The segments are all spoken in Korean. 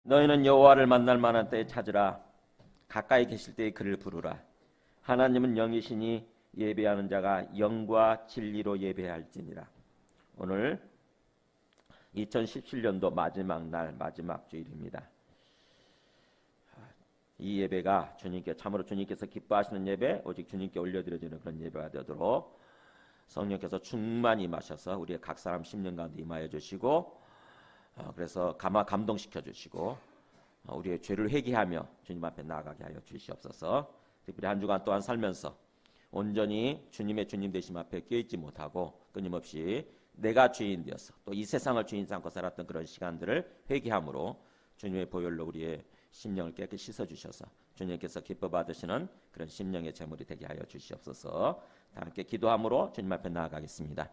너희는 여호와를 만날 만한 때에 찾으라. 가까이 계실 때에 그를 부르라. 하나님은 영이시니 예배하는 자가 영과 진리로 예배할지니라. 오늘 2017년도 마지막 날, 마지막 주일입니다. 이 예배가 참으로 주님께서 기뻐하시는 예배, 오직 주님께 올려드려지는 그런 예배가 되도록 성령께서 충만히 임하셔서 우리의 각 사람 심령 가운데 임하여 주시고, 그래서 감동시켜 주시고, 우리의 죄를 회개하며 주님 앞에 나아가게 하여 주시옵소서. 특별히 한 주간 또한 살면서 온전히 주님의 주님 되심 앞에 껴있지 못하고 끊임없이 내가 주인 되어서 또 이 세상을 주인 삼고 살았던 그런 시간들을 회개함으로 주님의 보혈로 우리의 심령을 깨끗이 씻어주셔서 주님께서 기뻐 받으시는 그런 심령의 제물이 되게 하여 주시옵소서. 다 함께 기도함으로 주님 앞에 나아가겠습니다.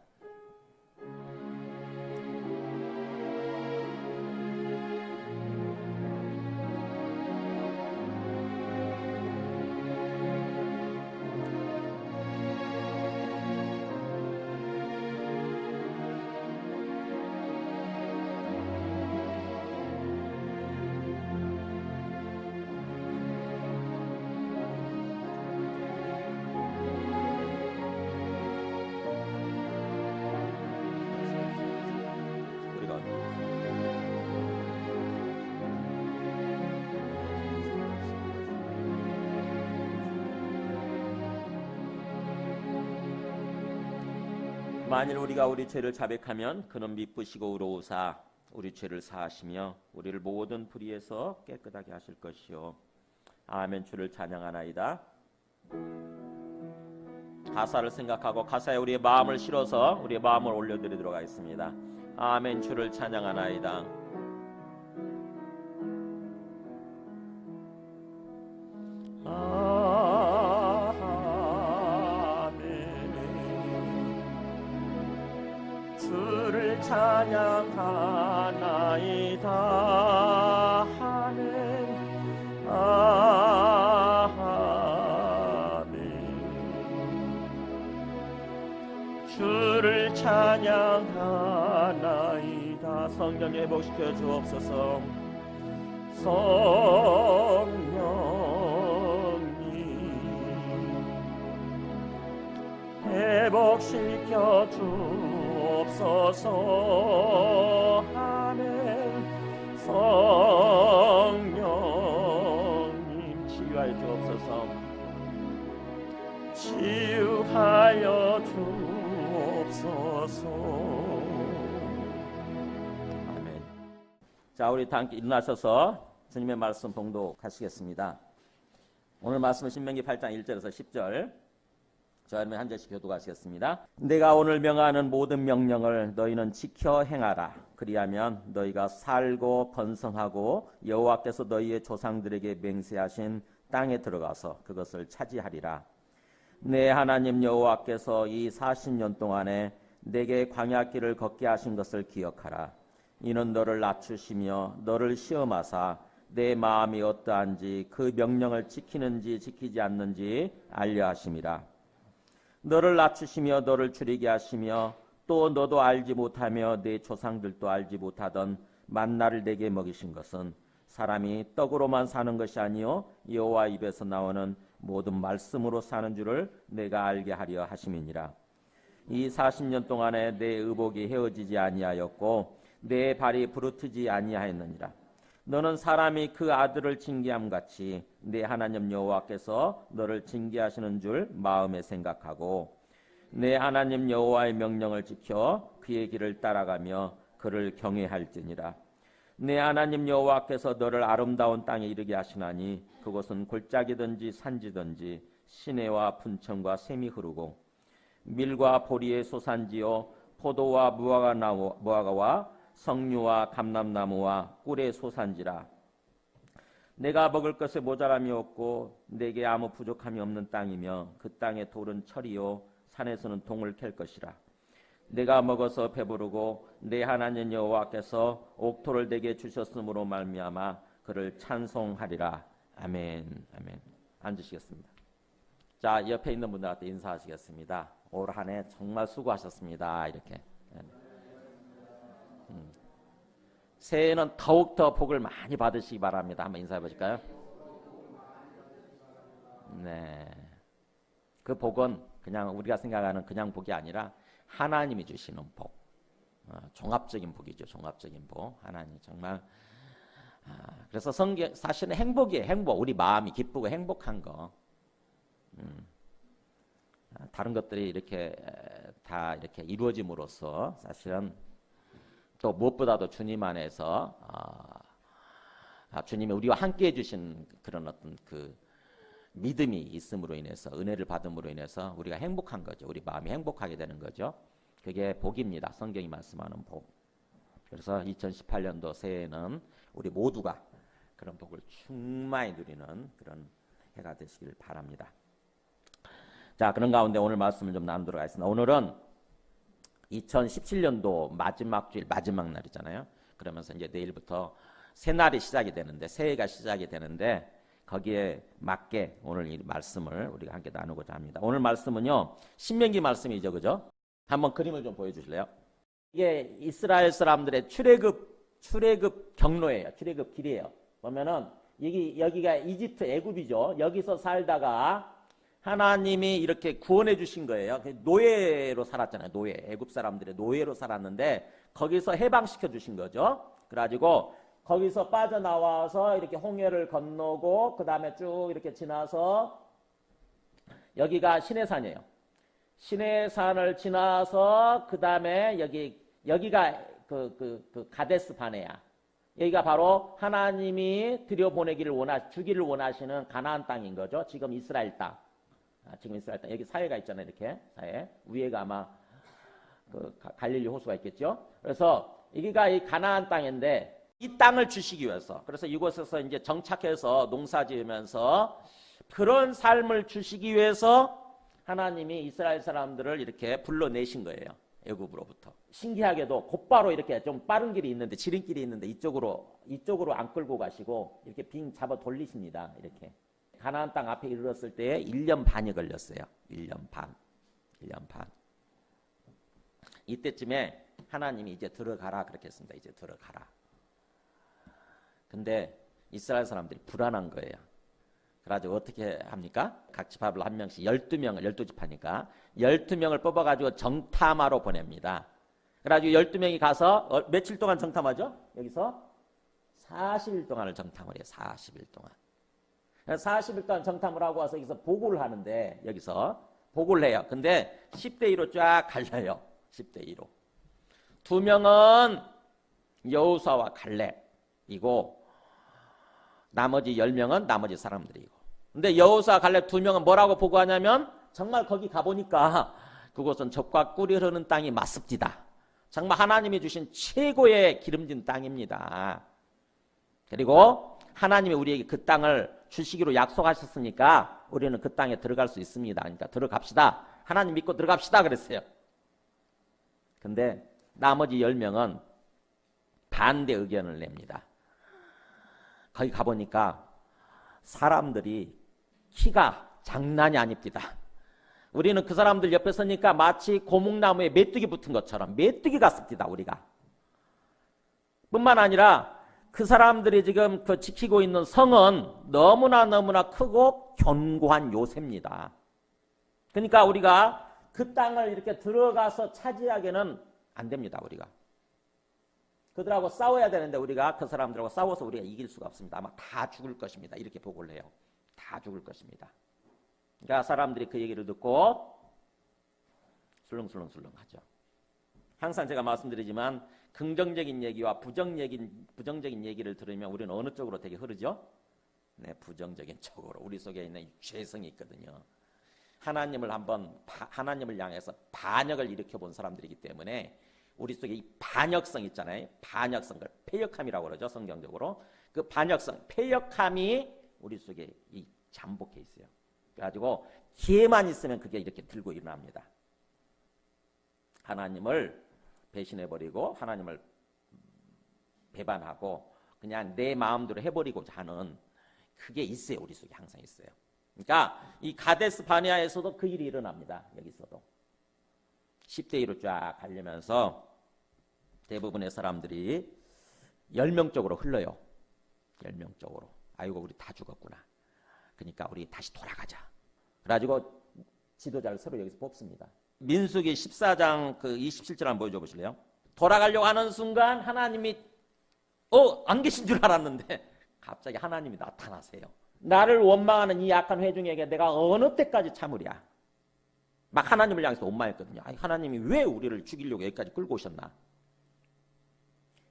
만일 우리가 우리 죄를 자백하면 그는 미쁘시고 의로우사 우리 죄를 사하시며 우리를 모든 불의에서 깨끗하게 하실 것이요. 아멘. 주를 찬양하나이다. 가사를 생각하고 가사에 우리의 마음을 실어서 우리의 마음을 올려드리도록 하겠습니다. 아멘. 주를 찬양하나이다. 주를 찬양하나이다. 아멘. 아멘. 주를 찬양하나이다. 성령 회복시켜 주옵소서. 성령님 회복시켜 주옵소서. 아멘. 성령님 치유하여 주옵소서. 치유하여 주옵소서. 아멘. 자, 우리 다 함께 일어나셔서 주님의 말씀 봉독하시겠습니다. 오늘 말씀은 신명기 8장 1절에서 10절. 저희는 한 절씩 교독하시겠습니다. 내가 오늘 명하는 모든 명령을 너희는 지켜 행하라. 그리하면 너희가 살고 번성하고 여호와께서 너희의 조상들에게 맹세하신 땅에 들어가서 그것을 차지하리라. 내 하나님 여호와께서 이 40년 동안에 내게 광야길을 걷게 하신 것을 기억하라. 이는 너를 낮추시며 너를 시험하사 내 마음이 어떠한지 그 명령을 지키는지 지키지 않는지 알려 하심이라. 너를 낮추시며 너를 줄이게 하시며 또 너도 알지 못하며 내 조상들도 알지 못하던 만나를 내게 먹이신 것은 사람이 떡으로만 사는 것이 아니요 여호와 입에서 나오는 모든 말씀으로 사는 줄을 내가 알게 하려 하심이니라. 이 40년 동안에 내 의복이 헤어지지 아니하였고 내 발이 부르트지 아니하였느니라. 너는 사람이 그 아들을 징계함 같이 내 하나님 여호와께서 너를 징계하시는 줄 마음에 생각하고 내 하나님 여호와의 명령을 지켜 그의 길을 따라가며 그를 경외할지니라. 내 하나님 여호와께서 너를 아름다운 땅에 이르게 하시나니 그곳은 골짜기든지 산지든지 시내와 분천과 샘이 흐르고 밀과 보리의 소산지요 포도와 무화과와 석류와 감람나무와 꿀의 소산지라. 내가 먹을 것에 모자람이 없고 내게 아무 부족함이 없는 땅이며 그 땅의 돌은 철이요 산에서는 동을 캘 것이라. 내가 먹어서 배부르고 내 하나님 여호와께서 옥토를 내게 주셨으므로 말미암아 그를 찬송하리라. 아멘. 아멘. 앉으시겠습니다. 자, 옆에 있는 분들한테 인사하시겠습니다. 올 한 해 정말 수고하셨습니다. 이렇게. 새해에는 더욱더 복을 많이 받으시기 바랍니다. 한번 인사해 보실까요? 네. 그 복은 그냥 우리가 생각하는 그냥 복이 아니라 하나님이 주시는 복. 종합적인 복이죠. 종합적인 복. 하나님 정말. 그래서 사실은 행복이에요. 행복. 우리 마음이 기쁘고 행복한 거. 다른 것들이 이렇게 다 이렇게 이루어짐으로써 사실은 또 무엇보다도 주님 안에서 주님이 우리와 함께 해주신 그런 어떤 그 믿음이 있음으로 인해서 은혜를 받음으로 인해서 우리가 행복한 거죠. 우리 마음이 행복하게 되는 거죠. 그게 복입니다. 성경이 말씀하는 복. 그래서 2018년도 새해에는 우리 모두가 그런 복을 충만히 누리는 그런 해가 되시길 바랍니다. 자, 그런 가운데 오늘 말씀을 좀 나누도록 하겠습니다. 오늘은 2017년도 마지막 주일 마지막 날이잖아요. 그러면서 이제 내일부터 새 날이 시작이 되는데 새해가 시작이 되는데 거기에 맞게 오늘 이 말씀을 우리가 함께 나누고자 합니다. 오늘 말씀은요. 신명기 말씀이죠. 그죠? 한번 그림을 좀 보여주실래요? 이게 이스라엘 사람들의 출애굽 경로예요. 출애굽 길이에요. 보면은 여기가 이집트 애굽이죠. 여기서 살다가 하나님이 이렇게 구원해 주신 거예요. 노예로 살았잖아요. 노예. 애굽 사람들의 노예로 살았는데 거기서 해방시켜 주신 거죠. 그래가지고 거기서 빠져나와서 이렇게 홍해를 건너고 그 다음에 쭉 이렇게 지나서 여기가 시내산이에요. 시내산을 지나서 그 다음에 여기가 그 가데스 바네아. 여기가 바로 하나님이 들여보내기를 주기를 원하시는 가나안 땅인 거죠. 지금 이스라엘 땅. 지금 이스라엘 땅. 여기 사해가 있잖아요. 이렇게 사해. 위에가 아마 그 갈릴리 호수가 있겠죠. 그래서 여기가 이 가나안 땅인데 이 땅을 주시기 위해서 그래서 이곳에서 이제 정착해서 농사 지으면서 그런 삶을 주시기 위해서 하나님이 이스라엘 사람들을 이렇게 불러내신 거예요. 애굽으로부터. 신기하게도 곧바로 이렇게 좀 빠른 길이 있는데 지름길이 있는데 이쪽으로 안 끌고 가시고 이렇게 빙 잡아 돌리십니다. 이렇게. 가나안 땅 앞에 이르렀을 때 1년 반이 걸렸어요. 1년 반. 이때쯤에 하나님이 이제 들어가라 그렇게 했습니다. 이제 들어가라. 근데 이스라엘 사람들이 불안한 거예요. 그래가지고 어떻게 합니까? 각 지파별 한 명씩 12명을 12지파니까 12명을 뽑아가지고 정탐하러 보냅니다. 그래가지고 12명이 가서 며칠 동안 정탐하죠? 여기서 40일 동안을 정탐을 해요. 40일 동안. 40일 동안 정탐을 하고 와서 여기서 보고를 하는데 여기서 보고를 해요. 근데 10대 2로 쫙 갈려요. 10대 2로. 2명은 여호수아와 갈렙이고 나머지 10명은 나머지 사람들이고. 근데 여호수아 갈렙 2명은 뭐라고 보고하냐면 정말 거기 가보니까 그곳은 젖과 꿀이 흐르는 땅이 맞습니다. 정말 하나님이 주신 최고의 기름진 땅입니다. 그리고 하나님이 우리에게 그 땅을 주시기로 약속하셨으니까 우리는 그 땅에 들어갈 수 있습니다. 그러니까 들어갑시다. 하나님 믿고 들어갑시다 그랬어요. 근데 나머지 10명은 반대 의견을 냅니다. 거기 가보니까 사람들이 키가 장난이 아닙니다. 우리는 그 사람들 옆에 서니까 마치 고목나무에 메뚜기 붙은 것처럼 메뚜기 같습니다. 우리가. 뿐만 아니라 그 사람들이 지금 그 지키고 있는 성은 너무나 크고 견고한 요새입니다. 그러니까 우리가 그 땅을 이렇게 들어가서 차지하기는 안 됩니다. 우리가. 그들하고 싸워야 되는데 우리가 그 사람들하고 싸워서 우리가 이길 수가 없습니다. 아마 다 죽을 것입니다. 이렇게 보고를 해요. 다 죽을 것입니다. 그러니까 사람들이 그 얘기를 듣고 술렁술렁 하죠. 항상 제가 말씀드리지만 긍정적인 얘기와 부정적인 얘기를 들으면 우리는 어느 쪽으로 되게 흐르죠? 네, 부정적인 쪽으로. 우리 속에 있는 죄성이 있거든요. 하나님을 향해서 반역을 일으켜본 사람들이기 때문에 우리 속에 이 반역성 있잖아요. 반역성, 걸 패역함이라고 그러죠. 성경적으로. 그 반역성, 패역함이 우리 속에 이 잠복해 있어요. 그래가지고 기회만 있으면 그게 이렇게 들고 일어납니다. 하나님을 배신해버리고 하나님을 배반하고 그냥 내 마음대로 해버리고자 하는 그게 있어요. 우리 속에 항상 있어요. 그러니까 이 가데스 바네아에서도 그 일이 일어납니다. 여기서도 10대 2로 쫙 가려면서 대부분의 사람들이 열명적으로 흘러요. 열명적으로. 아이고 우리 다 죽었구나. 그러니까 우리 다시 돌아가자. 그래가지고 지도자를 서로 여기서 뽑습니다. 민수기 14장 그 27절 한번 보여줘 보실래요? 돌아가려고 하는 순간 하나님이 안 계신 줄 알았는데 갑자기 하나님이 나타나세요. 나를 원망하는 이 약한 회중에게 내가 어느 때까지 참으랴. 막 하나님을 향해서 원망했거든요. 아니, 하나님이 왜 우리를 죽이려고 여기까지 끌고 오셨나?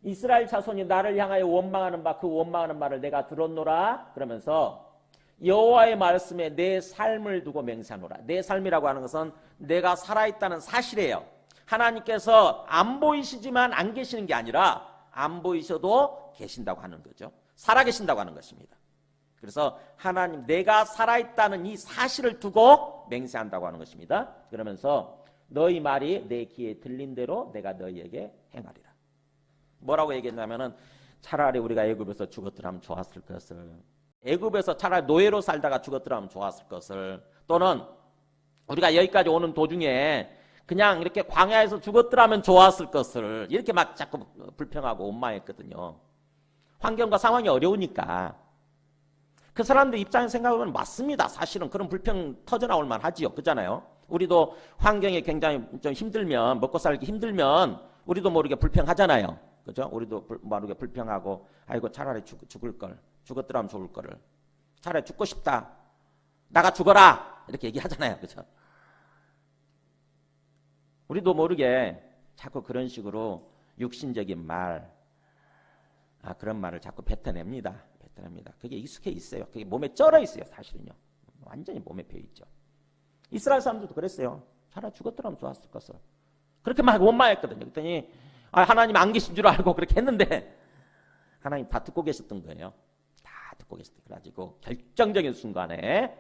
이스라엘 자손이 나를 향하여 원망하는 바 그 원망하는 말을 내가 들었노라. 그러면서 여호와의 말씀에 내 삶을 두고 맹세하노라. 내 삶이라고 하는 것은 내가 살아있다는 사실이에요. 하나님께서 안 보이시지만 안 계시는 게 아니라 안 보이셔도 계신다고 하는 거죠. 살아계신다고 하는 것입니다. 그래서 하나님 내가 살아있다는 이 사실을 두고 맹세한다고 하는 것입니다. 그러면서 너희 말이 내 귀에 들린 대로 내가 너희에게 행하리라. 뭐라고 얘기했냐면은 차라리 우리가 애굽에서 죽었더라면 좋았을 것을, 애굽에서 차라리 노예로 살다가 죽었더라면 좋았을 것을, 또는 우리가 여기까지 오는 도중에 그냥 이렇게 광야에서 죽었더라면 좋았을 것을 이렇게 막 자꾸 불평하고 원망했거든요. 환경과 상황이 어려우니까. 그 사람들 입장에서 생각하면 맞습니다. 사실은 그런 불평 터져나올 만하지요. 그렇잖아요. 우리도 환경이 굉장히 좀 힘들면, 먹고 살기 힘들면 우리도 모르게 불평하잖아요. 그죠? 우리도 모르게 불평하고 아이고 차라리 죽을 걸, 죽었더라면 좋을 거를, 차라리 죽고 싶다, 나가 죽어라 이렇게 얘기하잖아요. 그죠? 우리도 모르게 자꾸 그런 식으로 육신적인 말, 그런 말을 자꾸 뱉어냅니다. 그게 익숙해 있어요. 그게 몸에 쩔어 있어요. 사실은요. 완전히 몸에 배어 있죠. 이스라엘 사람들도 그랬어요. 차라리 죽었더라면 좋았을 것을. 그렇게 막 원망했거든요. 그랬더니 하나님 안 계신 줄 알고 그렇게 했는데 하나님 다 듣고 계셨던 거예요. 다 듣고 계셨던. 그래가지고 결정적인 순간에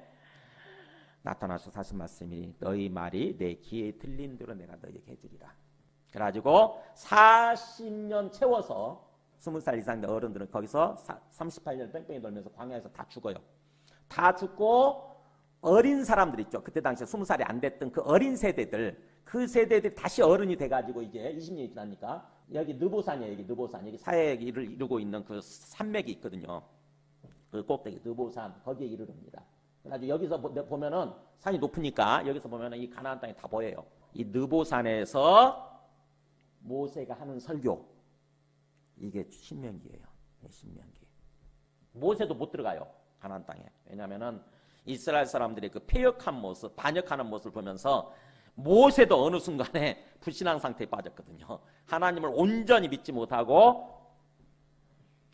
나타나서 하신 말씀이 너희 말이 내 귀에 들린 대로 내가 너희에게 해주리라. 그래가지고 40년 채워서 20살 이상 어른들은 거기서 38년 뺑뺑이 돌면서 광야에서 다 죽어요. 다 죽고 어린 사람들 있죠. 그때 당시에 20살이 안 됐던 그 어린 세대들, 그 세대들이 다시 어른이 돼가지고 이제 20년이 지나니까 여기 느보산이에요. 여기 느보산. 여기 사해를 이루고 있는 그 산맥이 있거든요. 그 꼭대기 느보산 거기에 이르릅니다. 그래가지고 여기서 보면은 산이 높으니까 여기서 보면은 이 가나안 땅이 다 보여요. 이 느보산에서 모세가 하는 설교, 이게 신명기예요. 신명기. 모세도 못 들어가요. 가나안 땅에. 왜냐하면은 이스라엘 사람들의 그 패역한 모습, 반역하는 모습을 보면서 모세도 어느 순간에 불신앙 상태에 빠졌거든요. 하나님을 온전히 믿지 못하고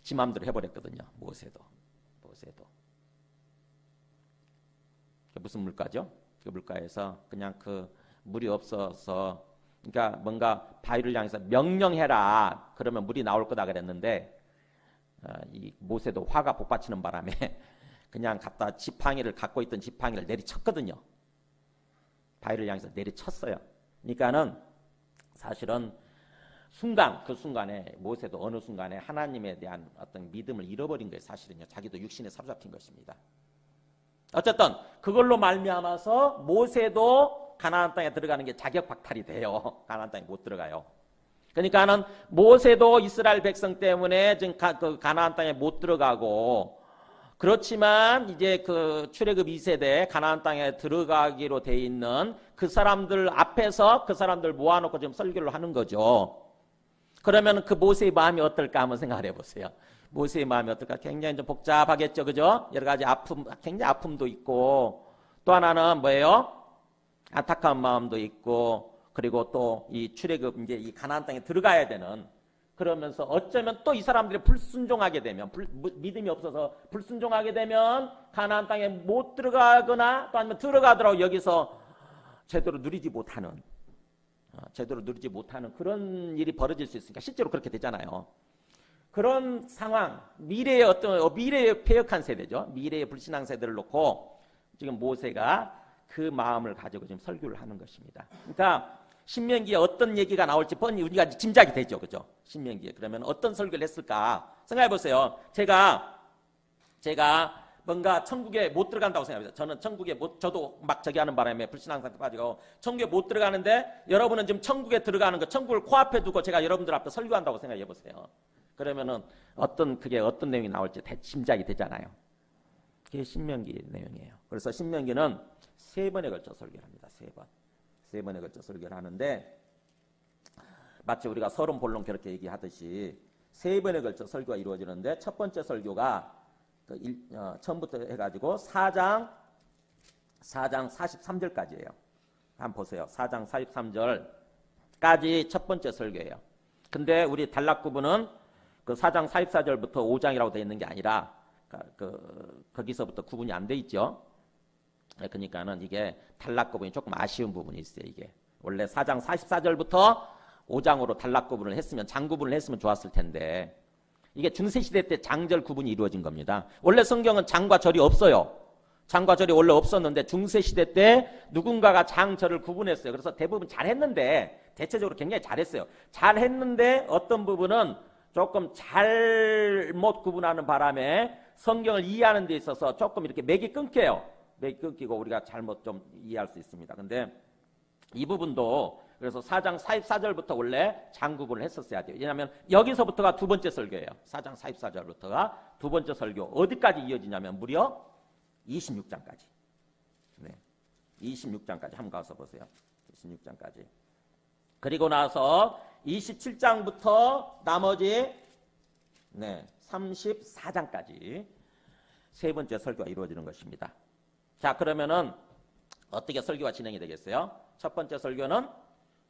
지 마음대로 해버렸거든요. 모세도. 무슨 물가죠? 그 물가에서 그냥 그 물이 없어서, 그러니까 뭔가 바위를 향해서 명령해라. 그러면 물이 나올 거다 그랬는데 이 모세도 화가 복받치는 바람에 그냥 갖다 지팡이를 갖고 있던 지팡이를 내리쳤거든요. 바위를 향해서 내리쳤어요. 그러니까는 사실은 그 순간에 모세도 어느 순간에 하나님에 대한 어떤 믿음을 잃어버린 거예요. 사실은요. 자기도 육신에 사로잡힌 것입니다. 어쨌든 그걸로 말미암아서 모세도 가나안 땅에 들어가는 게 자격 박탈이 돼요. 가나안 땅에 못 들어가요. 그러니까는 모세도 이스라엘 백성 때문에 지금 가나안 땅에 못 들어가고, 그렇지만 이제 그 출애굽 2세대 가나안 땅에 들어가기로 돼 있는 그 사람들 앞에서 그 사람들 모아놓고 지금 설교를 하는 거죠. 그러면 그 모세의 마음이 어떨까 한번 생각을 해보세요. 모세의 마음이 어떨까? 굉장히 좀 복잡하겠죠, 그죠? 여러 가지 굉장히 아픔도 있고, 또 하나는 뭐예요? 안타까운 마음도 있고, 그리고 또 이 출애굽 이제 이 가나안 땅에 들어가야 되는, 그러면서 어쩌면 또 이 사람들이 불순종하게 되면, 믿음이 없어서 불순종하게 되면 가나안 땅에 못 들어가거나 또 아니면 들어가더라도 여기서 제대로 누리지 못하는 그런 일이 벌어질 수 있으니까 실제로 그렇게 되잖아요. 그런 상황, 미래의 패역한 세대죠. 미래의 불신앙 세대를 놓고 지금 모세가 그 마음을 가지고 지금 설교를 하는 것입니다. 그러니까 신명기에 어떤 얘기가 나올지 뻔히 우리가 짐작이 되죠. 그죠? 신명기에. 그러면 어떤 설교를 했을까? 생각해 보세요. 제가 뭔가 천국에 못 들어간다고 생각합니다. 저는 저도 막 저기 하는 바람에 불신앙 상태 빠지고 천국에 못 들어가는데, 여러분은 지금 천국에 들어가는 거, 천국을 코앞에 두고 제가 여러분들 앞에 설교한다고 생각해 보세요. 그러면은 그게 어떤 내용이 나올지 짐작이 되잖아요. 그게 신명기 내용이에요. 그래서 신명기는 3번에 걸쳐 설교를 합니다. 3번에 걸쳐 설교를 하는데 마치 우리가 서론 본론 그렇게 얘기하듯이 3번에 걸쳐 설교가 이루어지는데 첫 번째 설교가 처음부터 해가지고 4장 43절까지예요. 한번 보세요. 4장 43절까지 첫 번째 설교예요. 근데 우리 단락구분은 그 4장 44절부터 5장이라고 되어 있는 게 아니라 거기서부터 구분이 안 돼 있죠. 그러니까는 이게 단락구분이 조금 아쉬운 부분이 있어요. 이게 원래 4장 44절부터 5장으로 단락구분을 했으면 장구분을 했으면 좋았을 텐데 이게 중세시대 때 장절 구분이 이루어진 겁니다. 원래 성경은 장과 절이 없어요. 장과 절이 원래 없었는데 중세시대 때 누군가가 장절을 구분했어요. 그래서 대부분 잘했는데 대체적으로 굉장히 잘했어요. 잘했는데 어떤 부분은 조금 잘못 구분하는 바람에 성경을 이해하는 데 있어서 조금 이렇게 맥이 끊겨요. 맥이 끊기고 우리가 잘못 좀 이해할 수 있습니다. 근데 이 부분도 그래서 4장 44절부터 원래 장구분을 했었어야 돼요. 왜냐하면 여기서부터가 두 번째 설교예요. 4장 44절부터가 두 번째 설교. 어디까지 이어지냐면 무려 26장까지. 네. 26장까지 한번 가서 보세요. 26장까지. 그리고 나서 27장부터 나머지 34장까지 세 번째 설교가 이루어지는 것입니다. 자, 그러면은 어떻게 설교가 진행이 되겠어요? 첫 번째 설교는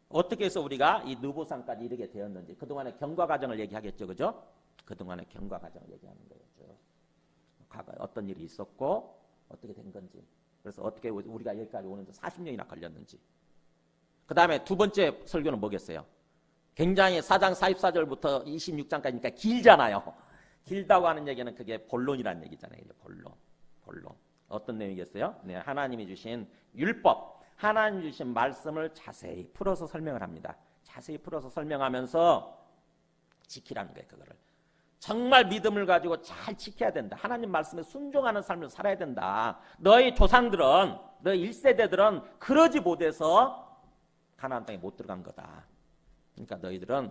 어떻게 해서 우리가 이 느보산까지 이르게 되었는지 그동안의 경과 과정을 얘기하겠죠. 그죠? 그동안의 경과 과정을 얘기하는 거였죠. 어떤 일이 있었고 어떻게 된 건지. 그래서 어떻게 우리가 여기까지 오는데 40년이나 걸렸는지. 그 다음에 두 번째 설교는 뭐겠어요? 굉장히 4장 44절부터 26장까지니까 길잖아요. 길다고 하는 얘기는 그게 본론이라는 얘기잖아요. 본론. 어떤 내용이겠어요? 네, 하나님이 주신 율법, 하나님이 주신 말씀을 자세히 풀어서 설명을 합니다. 자세히 풀어서 설명하면서 지키라는 거예요. 그거를. 정말 믿음을 가지고 잘 지켜야 된다. 하나님 말씀에 순종하는 삶을 살아야 된다. 너희 조상들은, 너희 1세대들은 그러지 못해서 가나안 땅에 못 들어간 거다. 그러니까 너희들은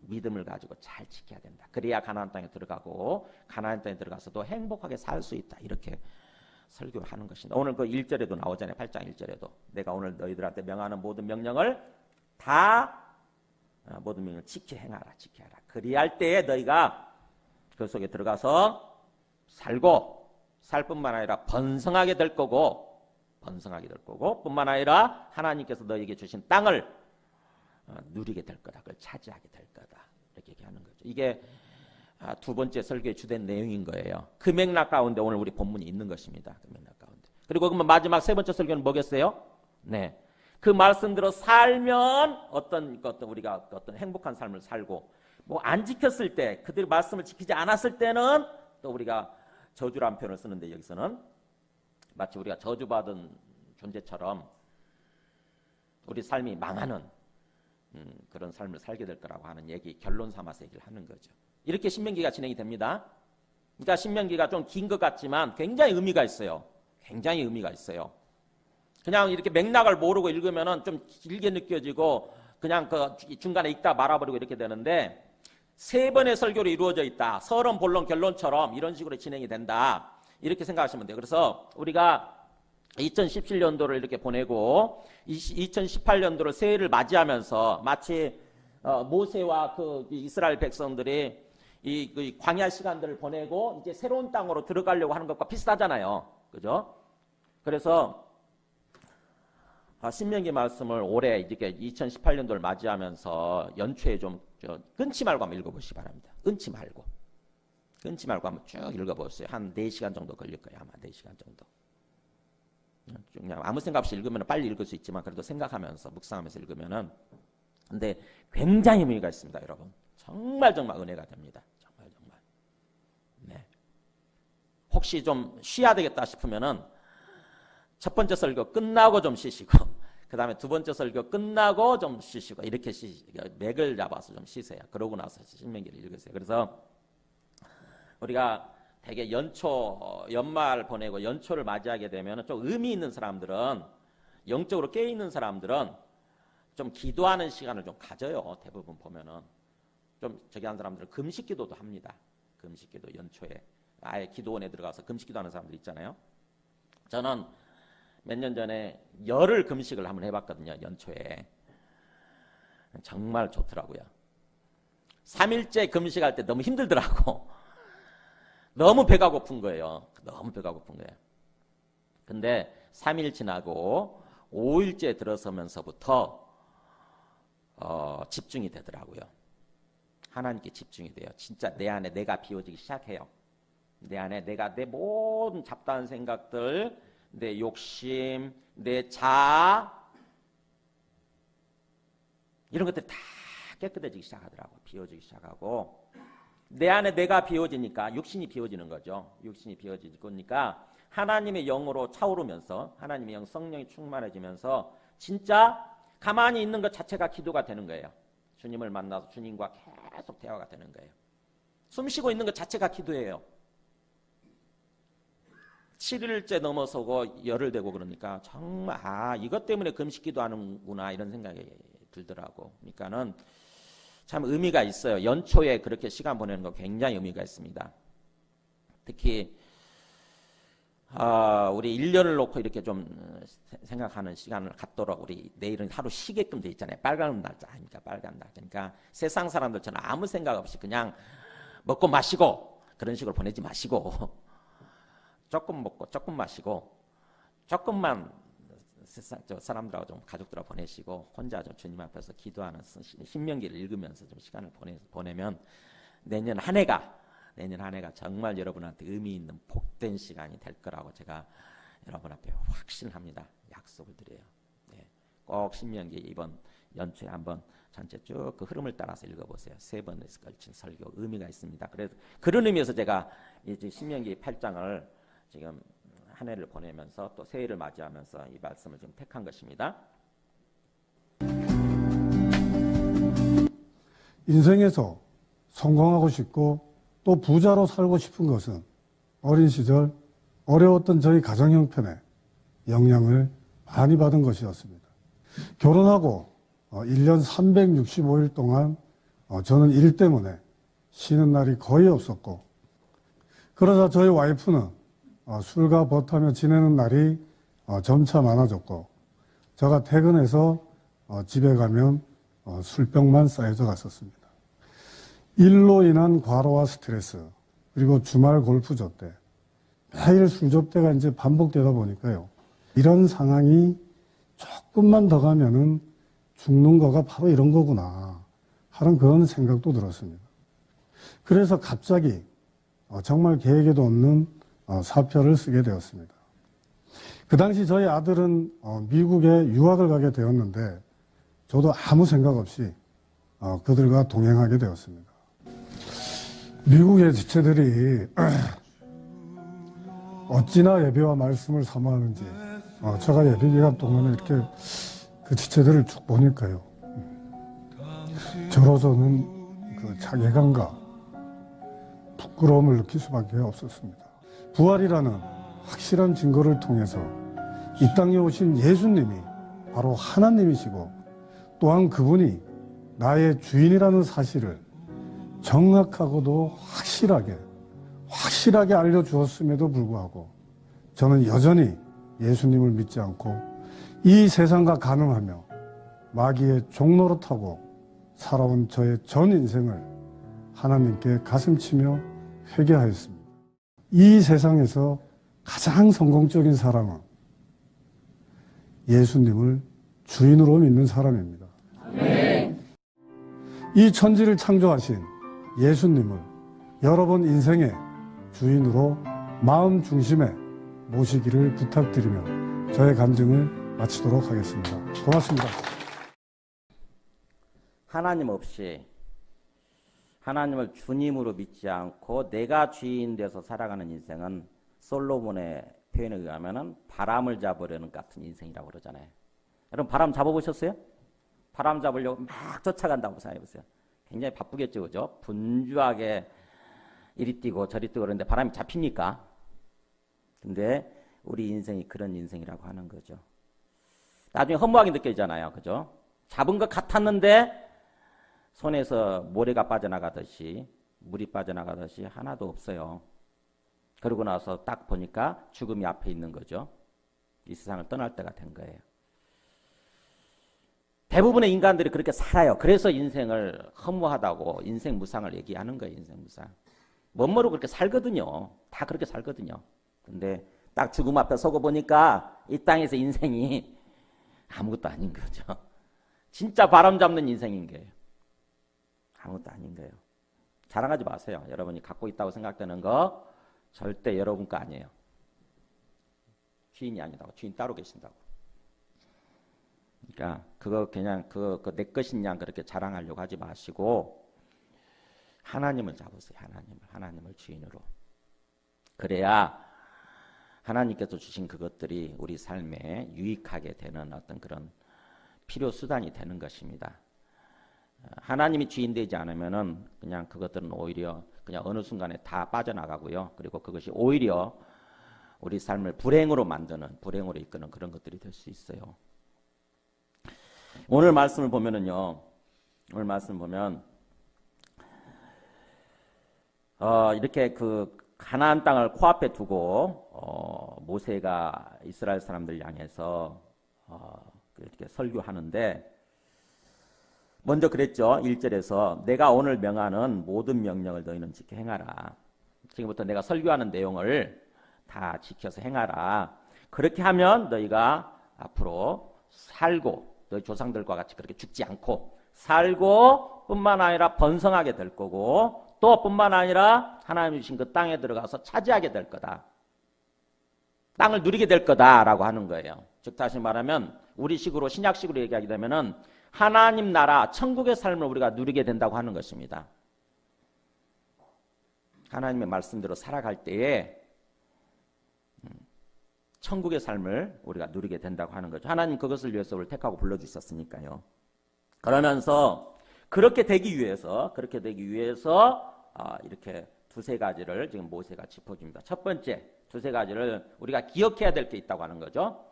믿음을 가지고 잘 지켜야 된다. 그래야 가나안 땅에 들어가고 가나안 땅에 들어가서도 행복하게 살 수 있다. 이렇게 설교하는 것입니다. 오늘 그 1절에도 나오잖아요. 8장 1절에도 내가 오늘 너희들한테 명하는 모든 명령을 다 모든 명령을 지켜 행하라. 그리할 때에 너희가 그 속에 들어가서 살고 살 뿐만 아니라 번성하게 될 거고 뿐만 아니라 하나님께서 너희에게 주신 땅을 누리게 될 거다. 그걸 차지하게 될 거다. 이렇게 얘기하는 거죠. 이게 두 번째 설교의 주된 내용인 거예요. 그 맥락 가운데 오늘 우리 본문이 있는 것입니다. 그 맥락 가운데. 그리고 그러면 마지막 세 번째 설교는 뭐겠어요? 네. 그 말씀대로 살면 우리가 어떤 행복한 삶을 살고 뭐 안 지켰을 때 그들이 말씀을 지키지 않았을 때는 또 우리가 저주라는 표현을 쓰는데 여기서는 마치 우리가 저주받은 존재처럼 우리 삶이 망하는 그런 삶을 살게 될 거라고 하는 얘기, 결론 삼아서 얘기를 하는 거죠. 이렇게 신명기가 진행이 됩니다. 그러니까 신명기가 좀 긴 것 같지만 굉장히 의미가 있어요. 그냥 이렇게 맥락을 모르고 읽으면은 좀 길게 느껴지고 그냥 그 중간에 읽다 말아버리고 이렇게 되는데 세 번의 설교로 이루어져 있다. 서론, 본론, 결론처럼 이런 식으로 진행이 된다. 이렇게 생각하시면 돼요. 그래서 우리가 2017년도를 이렇게 보내고 2018년도를 새해를 맞이하면서 마치 모세와 그 이스라엘 백성들이 이 광야 시간들을 보내고 이제 새로운 땅으로 들어가려고 하는 것과 비슷하잖아요. 그죠? 그래서 신명기 말씀을 올해 이렇게 2018년도를 맞이하면서 연초에 좀 끊지 말고 한번 읽어보시기 바랍니다. 끊지 말고 한번 쭉 읽어보세요. 한 4시간 정도 걸릴 거예요. 아마 4시간 정도. 그냥 아무 생각 없이 읽으면 빨리 읽을 수 있지만 그래도 생각하면서 묵상하면서 읽으면은 근데 굉장히 의미가 있습니다, 여러분. 정말 은혜가 됩니다. 정말. 네. 혹시 좀 쉬어야 되겠다 싶으면은 첫 번째 설교 끝나고 좀 쉬시고 그 다음에 두 번째 설교 끝나고 좀 쉬시고 이렇게 맥을 잡아서 좀 쉬세요. 그러고 나서 신명기를 읽으세요. 그래서 우리가 되게 연말 보내고 연초를 맞이하게 되면 좀 의미 있는 사람들은 영적으로 깨어있는 사람들은 좀 기도하는 시간을 좀 가져요. 대부분 보면은 좀 저기 한 사람들은 금식기도도 합니다. 금식기도 연초에 아예 기도원에 들어가서 금식기도하는 사람들 있잖아요. 저는 몇 년 전에 열흘 금식을 한번 해봤거든요. 연초에 정말 좋더라고요. 3일째 금식할 때 너무 힘들더라고. 너무 배가 고픈 거예요. 너무 배가 고픈 거예요. 근데 3일 지나고 5일째 들어서면서부터 집중이 되더라고요. 하나님께 집중이 돼요. 진짜 내 안에 내가 비워지기 시작해요. 내 안에 내가 내 모든 잡다한 생각들, 내 욕심, 내 자아 이런 것들이 다 깨끗해지기 시작하더라고요. 비워지기 시작하고 내 안에 내가 비워지니까 육신이 비워지는 거죠. 육신이 비워지니까 하나님의 영으로 차오르면서 하나님의 영 성령이 충만해지면서 진짜 가만히 있는 것 자체가 기도가 되는 거예요. 주님을 만나서 주님과 계속 대화가 되는 거예요. 숨 쉬고 있는 것 자체가 기도예요. 7일째 넘어서고 열흘 되고 그러니까 정말 이것 때문에 금식 기도하는구나 이런 생각이 들더라고. 그러니까는 참 의미가 있어요. 연초에 그렇게 시간 보내는 거 굉장히 의미가 있습니다. 특히 우리 1년을 놓고 이렇게 좀 생각하는 시간을 갖도록 우리 내일은 하루 쉬게끔 돼 있잖아요. 빨간 날짜 아닙니까? 빨간 날짜. 그러니까 세상 사람들처럼 아무 생각 없이 그냥 먹고 마시고 그런 식으로 보내지 마시고 조금 먹고 조금 마시고 조금만 세상 사람들하고 좀 가족들하고 보내시고 혼자 좀 주님 앞에서 기도하는 신명기를 읽으면서 좀 시간을 보내면 내년 한 해가 정말 여러분한테 의미 있는 복된 시간이 될 거라고 제가 여러분 앞에 확신합니다. 약속을 드려요. 네. 꼭 신명기 이번 연초에 한번 전체 쭉 그 흐름을 따라서 읽어보세요. 3번에 걸친 설교 의미가 있습니다. 그래서 그런 의미에서 제가 이제 신명기 8장을 지금 한 해를 보내면서 또 새해를 맞이하면서 이 말씀을 좀 택한 것입니다. 인생에서 성공하고 싶고 또 부자로 살고 싶은 것은 어린 시절 어려웠던 저희 가정 형편에 영향을 많이 받은 것이었습니다. 결혼하고 1년 365일 동안 저는 일 때문에 쉬는 날이 거의 없었고 그러자 저희 와이프는 술과 벗하며 지내는 날이 점차 많아졌고 제가 퇴근해서 집에 가면 술병만 쌓여져 갔었습니다. 일로 인한 과로와 스트레스 그리고 주말 골프조 때 매일 술접대가 이제 반복되다 보니까요. 이런 상황이 조금만 더 가면은 죽는 거가 바로 이런 거구나 하는 그런 생각도 들었습니다. 그래서 갑자기 정말 계획에도 없는 사표를 쓰게 되었습니다. 그 당시 저희 아들은 미국에 유학을 가게 되었는데 저도 아무 생각 없이 그들과 동행하게 되었습니다. 미국의 지체들이 어찌나 예배와 말씀을 사모하는지 제가 예배 기간 동안에 이렇게 그 지체들을 쭉 보니까요. 저로서는 그 자괴감과 부끄러움을 느낄 수밖에 없었습니다. 부활이라는 확실한 증거를 통해서 이 땅에 오신 예수님이 바로 하나님이시고 또한 그분이 나의 주인이라는 사실을 정확하고도 확실하게 알려주었음에도 불구하고 저는 여전히 예수님을 믿지 않고 이 세상과 간응하며 마귀의 종노릇하고 살아온 저의 전 인생을 하나님께 가슴치며 회개하였습니다. 이 세상에서 가장 성공적인 사람은 예수님을 주인으로 믿는 사람입니다. 아멘. 이 천지를 창조하신 예수님을 여러분 인생의 주인으로 마음 중심에 모시기를 부탁드리며 저의 간증을 마치도록 하겠습니다. 고맙습니다. 하나님 없이 하나님을 주님으로 믿지 않고 내가 주인 돼서 살아가는 인생은 솔로몬의 표현에 의하면 바람을 잡으려는 같은 인생이라고 그러잖아요. 여러분 바람 잡아보셨어요? 바람 잡으려고 막 쫓아간다고 생각해보세요. 굉장히 바쁘겠죠, 그죠? 분주하게 이리 뛰고 저리 뛰고 그러는데 바람이 잡힙니까? 근데 우리 인생이 그런 인생이라고 하는 거죠. 나중에 허무하게 느껴지잖아요, 그죠? 잡은 것 같았는데 손에서 모래가 빠져나가듯이 물이 빠져나가듯이 하나도 없어요. 그러고 나서 딱 보니까 죽음이 앞에 있는 거죠. 이 세상을 떠날 때가 된 거예요. 대부분의 인간들이 그렇게 살아요. 그래서 인생을 허무하다고 인생 무상을 얘기하는 거예요. 인생 무상. 멋모르고 그렇게 살거든요. 다 그렇게 살거든요. 근데 딱 죽음 앞에 서고 보니까 이 땅에서 인생이 아무것도 아닌 거죠. 진짜 바람 잡는 인생인 거예요. 아무것도 아닌 거예요. 자랑하지 마세요. 여러분이 갖고 있다고 생각되는 거 절대 여러분 거 아니에요. 주인이 아니라고. 주인 따로 계신다고. 그러니까 그거 그냥 그거 내 것인 양 그렇게 자랑하려고 하지 마시고 하나님을 잡으세요. 하나님을 주인으로. 그래야 하나님께서 주신 그것들이 우리 삶에 유익하게 되는 어떤 그런 필요 수단이 되는 것입니다. 하나님이 주인 되지 않으면은 그냥 그것들은 오히려 그냥 어느 순간에 다 빠져나가고요. 그리고 그것이 오히려 우리 삶을 불행으로 만드는, 불행으로 이끄는 그런 것들이 될 수 있어요. 오늘 말씀을 보면은요. 오늘 말씀 보면 이렇게 그 가나안 땅을 코앞에 두고 모세가 이스라엘 사람들 향해서 이렇게 설교하는데 먼저 그랬죠. 1절에서 내가 오늘 명하는 모든 명령을 너희는 지켜 행하라. 지금부터 내가 설교하는 내용을 다 지켜서 행하라. 그렇게 하면 너희가 앞으로 살고 너희 조상들과 같이 그렇게 죽지 않고 살고 뿐만 아니라 번성하게 될 거고 또 뿐만 아니라 하나님이 주신 그 땅에 들어가서 차지하게 될 거다. 땅을 누리게 될 거다라고 하는 거예요. 즉 다시 말하면 우리식으로 신약식으로 얘기하게 되면은 하나님 나라 천국의 삶을 우리가 누리게 된다고 하는 것입니다. 하나님의 말씀대로 살아갈 때에 천국의 삶을 우리가 누리게 된다고 하는 거죠. 하나님 그것을 위해서 우리를 택하고 불러주셨으니까요. 그러면서 그렇게 되기 위해서 이렇게 두세 가지를 지금 모세가 짚어줍니다. 첫 번째 두세 가지를 우리가 기억해야 될 게 있다고 하는 거죠.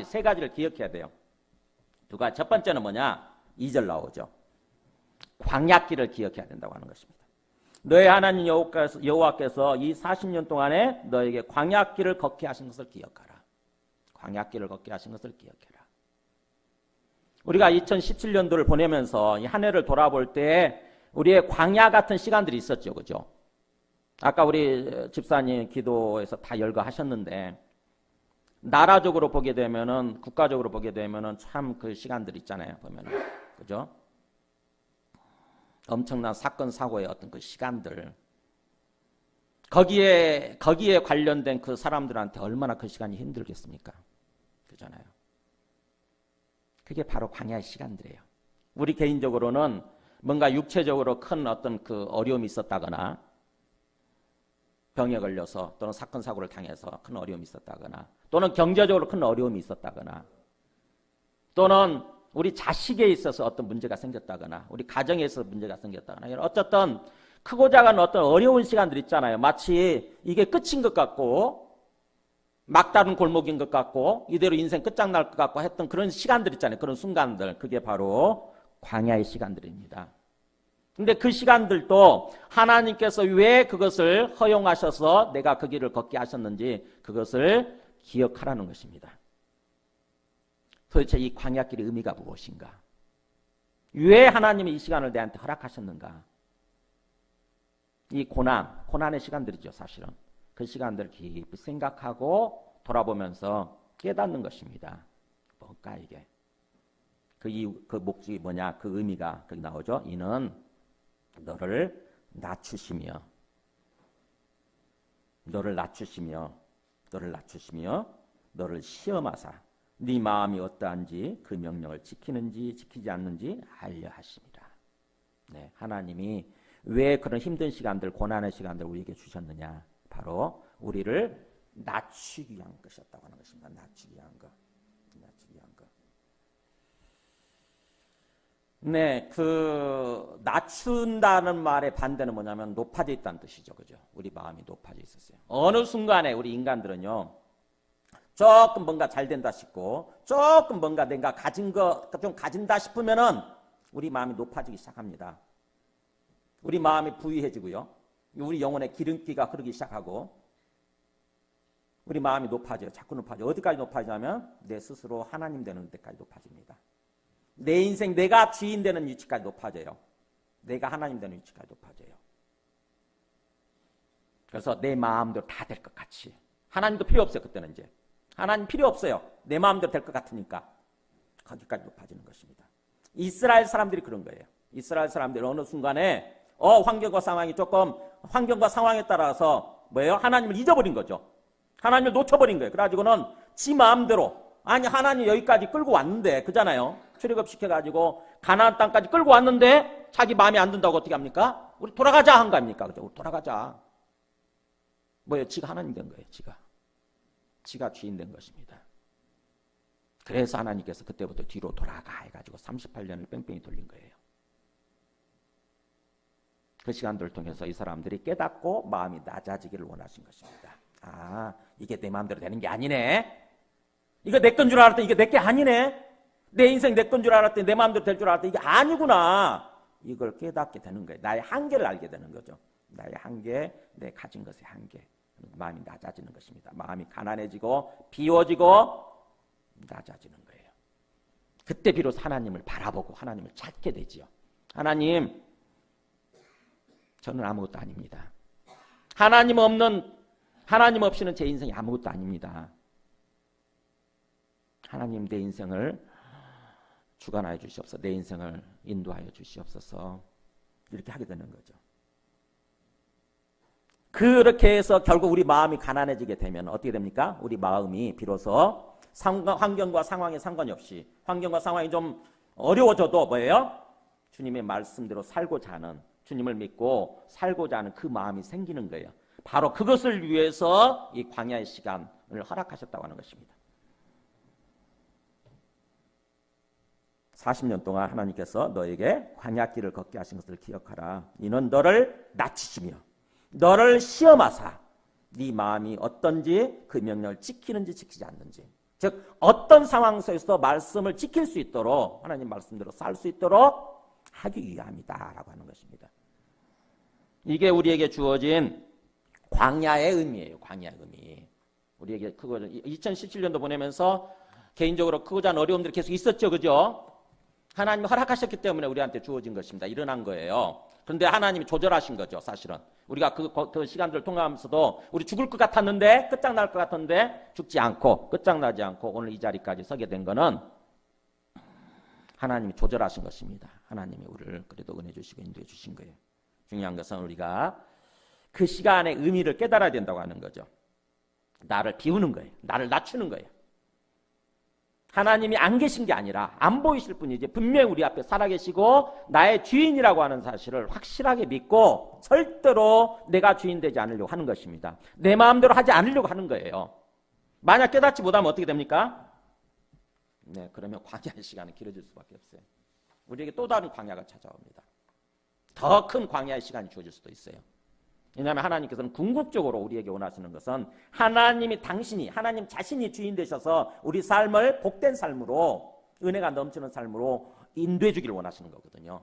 세 가지를 기억해야 돼요. 첫 번째는 뭐냐? 2절 나오죠. 광야길을 기억해야 된다고 하는 것입니다. 너의 하나님 여호와께서 이 40년 동안에 너에게 광야길을 걷게 하신 것을 기억하라. 광야길을 걷게 하신 것을 기억해라. 우리가 2017년도를 보내면서 이 한 해를 돌아볼 때 우리의 광야 같은 시간들이 있었죠. 그죠? 아까 우리 집사님 기도에서 다 열거하셨는데 나라적으로 보게 되면은 국가적으로 보게 되면은 참 그 시간들 있잖아요. 보면은. 그죠? 엄청난 사건 사고의 어떤 그 시간들 거기에 관련된 그 사람들한테 얼마나 그 시간이 힘들겠습니까? 그잖아요. 그게 바로 광야의 시간들이에요. 우리 개인적으로는 뭔가 육체적으로 큰 어떤 그 어려움이 있었다거나 병에 걸려서 또는 사건 사고를 당해서 큰 어려움이 있었다거나 또는 경제적으로 큰 어려움이 있었다거나 또는 우리 자식에 있어서 어떤 문제가 생겼다거나 우리 가정에 있어서 문제가 생겼다거나 이런 어쨌든 크고 작은 어떤 어려운 시간들 있잖아요. 마치 이게 끝인 것 같고 막다른 골목인 것 같고 이대로 인생 끝장날 것 같고 했던 그런 시간들 있잖아요. 그런 순간들 그게 바로 광야의 시간들입니다. 근데 그 시간들도 하나님께서 왜 그것을 허용하셔서 내가 그 길을 걷게 하셨는지 그것을 기억하라는 것입니다. 도대체 이 광야길의 의미가 무엇인가? 왜 하나님이 이 시간을 내한테 허락하셨는가? 이 고난의 시간들이죠, 사실은. 그 시간들을 깊이 생각하고 돌아보면서 깨닫는 것입니다. 뭘까 이게? 그 목적이 뭐냐? 그 의미가 거기 나오죠. 이는 너를 낮추시며 너를 시험하사 네 마음이 어떠한지 그 명령을 지키는지 지키지 않는지 알려 하십니다. 네, 하나님이 왜 그런 힘든 시간들, 고난의 시간들 우리에게 주셨느냐? 바로 우리를 낮추기 위한 것이었다고 하는 것입니다. 낮추기 위한 것. 네, 그 낮춘다는 말의 반대는 뭐냐면 높아져 있다는 뜻이죠. 그죠? 우리 마음이 높아져 있었어요. 어느 순간에 우리 인간들은요. 조금 뭔가 잘 된다 싶고 조금 뭔가 내가 가진 거 좀 가진다 싶으면은 우리 마음이 높아지기 시작합니다. 우리 마음이 부유해지고요. 우리 영혼의 기름기가 흐르기 시작하고 우리 마음이 높아져요. 자꾸 높아져요. 어디까지 높아지냐면 내 스스로 하나님 되는 데까지 높아집니다. 내 인생 내가 주인 되는 위치까지 높아져요. 내가 하나님 되는 위치까지 높아져요. 그래서 내 마음대로 다 될 것 같이. 하나님도 필요 없어요. 그때는 이제. 하나님 필요 없어요. 내 마음대로 될 것 같으니까. 거기까지 높아지는 것입니다. 이스라엘 사람들이 그런 거예요. 이스라엘 사람들이 어느 순간에 환경과 상황에 따라서 뭐예요? 하나님을 잊어버린 거죠. 하나님을 놓쳐버린 거예요. 그래가지고는 지 마음대로 아니 하나님 여기까지 끌고 왔는데 그잖아요. 출애굽시켜가지고 가나안 땅까지 끌고 왔는데 자기 마음에 안 든다고 어떻게 합니까? 우리 돌아가자 한 거 아닙니까? 그죠? 우리 돌아가자. 뭐예요? 지가 하나님 된 거예요. 지가 주인 된 것입니다. 그래서 하나님께서 그때부터 뒤로 돌아가 해가지고 38년을 뺑뺑이 돌린 거예요. 그 시간들을 통해서 이 사람들이 깨닫고 마음이 낮아지기를 원하신 것입니다. 아, 이게 내 마음대로 되는 게 아니네. 이거 내 건 줄 알았더니 이게 내 게 아니네. 내 인생 내 건 줄 알았더니 내 마음대로 될 줄 알았더니 이게 아니구나. 이걸 깨닫게 되는 거예요. 나의 한계를 알게 되는 거죠. 나의 한계, 내 가진 것의 한계. 마음이 낮아지는 것입니다. 마음이 가난해지고 비워지고 낮아지는 거예요. 그때 비로소 하나님을 바라보고 하나님을 찾게 되지요. 하나님, 저는 아무것도 아닙니다. 하나님 없이는 제 인생이 아무것도 아닙니다. 하나님 내 인생을 주관하여 주시옵소서. 내 인생을 인도하여 주시옵소서. 이렇게 하게 되는 거죠. 그렇게 해서 결국 우리 마음이 가난해지게 되면 어떻게 됩니까? 우리 마음이 비로소 환경과 상황에 상관이 없이 환경과 상황이 좀 어려워져도 뭐예요? 주님의 말씀대로 살고자 하는 주님을 믿고 살고자 하는 그 마음이 생기는 거예요. 바로 그것을 위해서 이 광야의 시간을 허락하셨다고 하는 것입니다. 40년 동안 하나님께서 너에게 광야길을 걷게 하신 것을 기억하라. 이는 너를 낮추시며 너를 시험하사 네 마음이 어떤지 그 명령을 지키는지 지키지 않는지, 즉 어떤 상황 속에서도 말씀을 지킬 수 있도록 하나님 말씀대로 살 수 있도록 하기 위함이다라고 하는 것입니다. 이게 우리에게 주어진 광야의 의미예요. 광야의 의미. 우리에게 크고 2017년도 보내면서 개인적으로 크고자 하는 어려움들이 계속 있었죠. 그죠? 하나님이 허락하셨기 때문에 우리한테 주어진 것입니다. 일어난 거예요. 그런데 하나님이 조절하신 거죠. 사실은. 우리가 그 시간들을 통과하면서도 우리 죽을 것 같았는데 끝장날 것 같았는데 죽지 않고 끝장나지 않고 오늘 이 자리까지 서게 된 거는 하나님이 조절하신 것입니다. 하나님이 우리를 그래도 은혜 주시고 인도해 주신 거예요. 중요한 것은 우리가 그 시간의 의미를 깨달아야 된다고 하는 거죠. 나를 비우는 거예요. 나를 낮추는 거예요. 하나님이 안 계신 게 아니라 안 보이실 분이지 분명히 우리 앞에 살아계시고 나의 주인이라고 하는 사실을 확실하게 믿고 절대로 내가 주인 되지 않으려고 하는 것입니다. 내 마음대로 하지 않으려고 하는 거예요. 만약 깨닫지 못하면 어떻게 됩니까? 네, 그러면 광야의 시간은 길어질 수밖에 없어요. 우리에게 또 다른 광야가 찾아옵니다. 더 큰 광야의 시간이 주어질 수도 있어요. 왜냐하면 하나님께서는 궁극적으로 우리에게 원하시는 것은 하나님 자신이 주인 되셔서 우리 삶을 복된 삶으로 은혜가 넘치는 삶으로 인도해 주기를 원하시는 거거든요.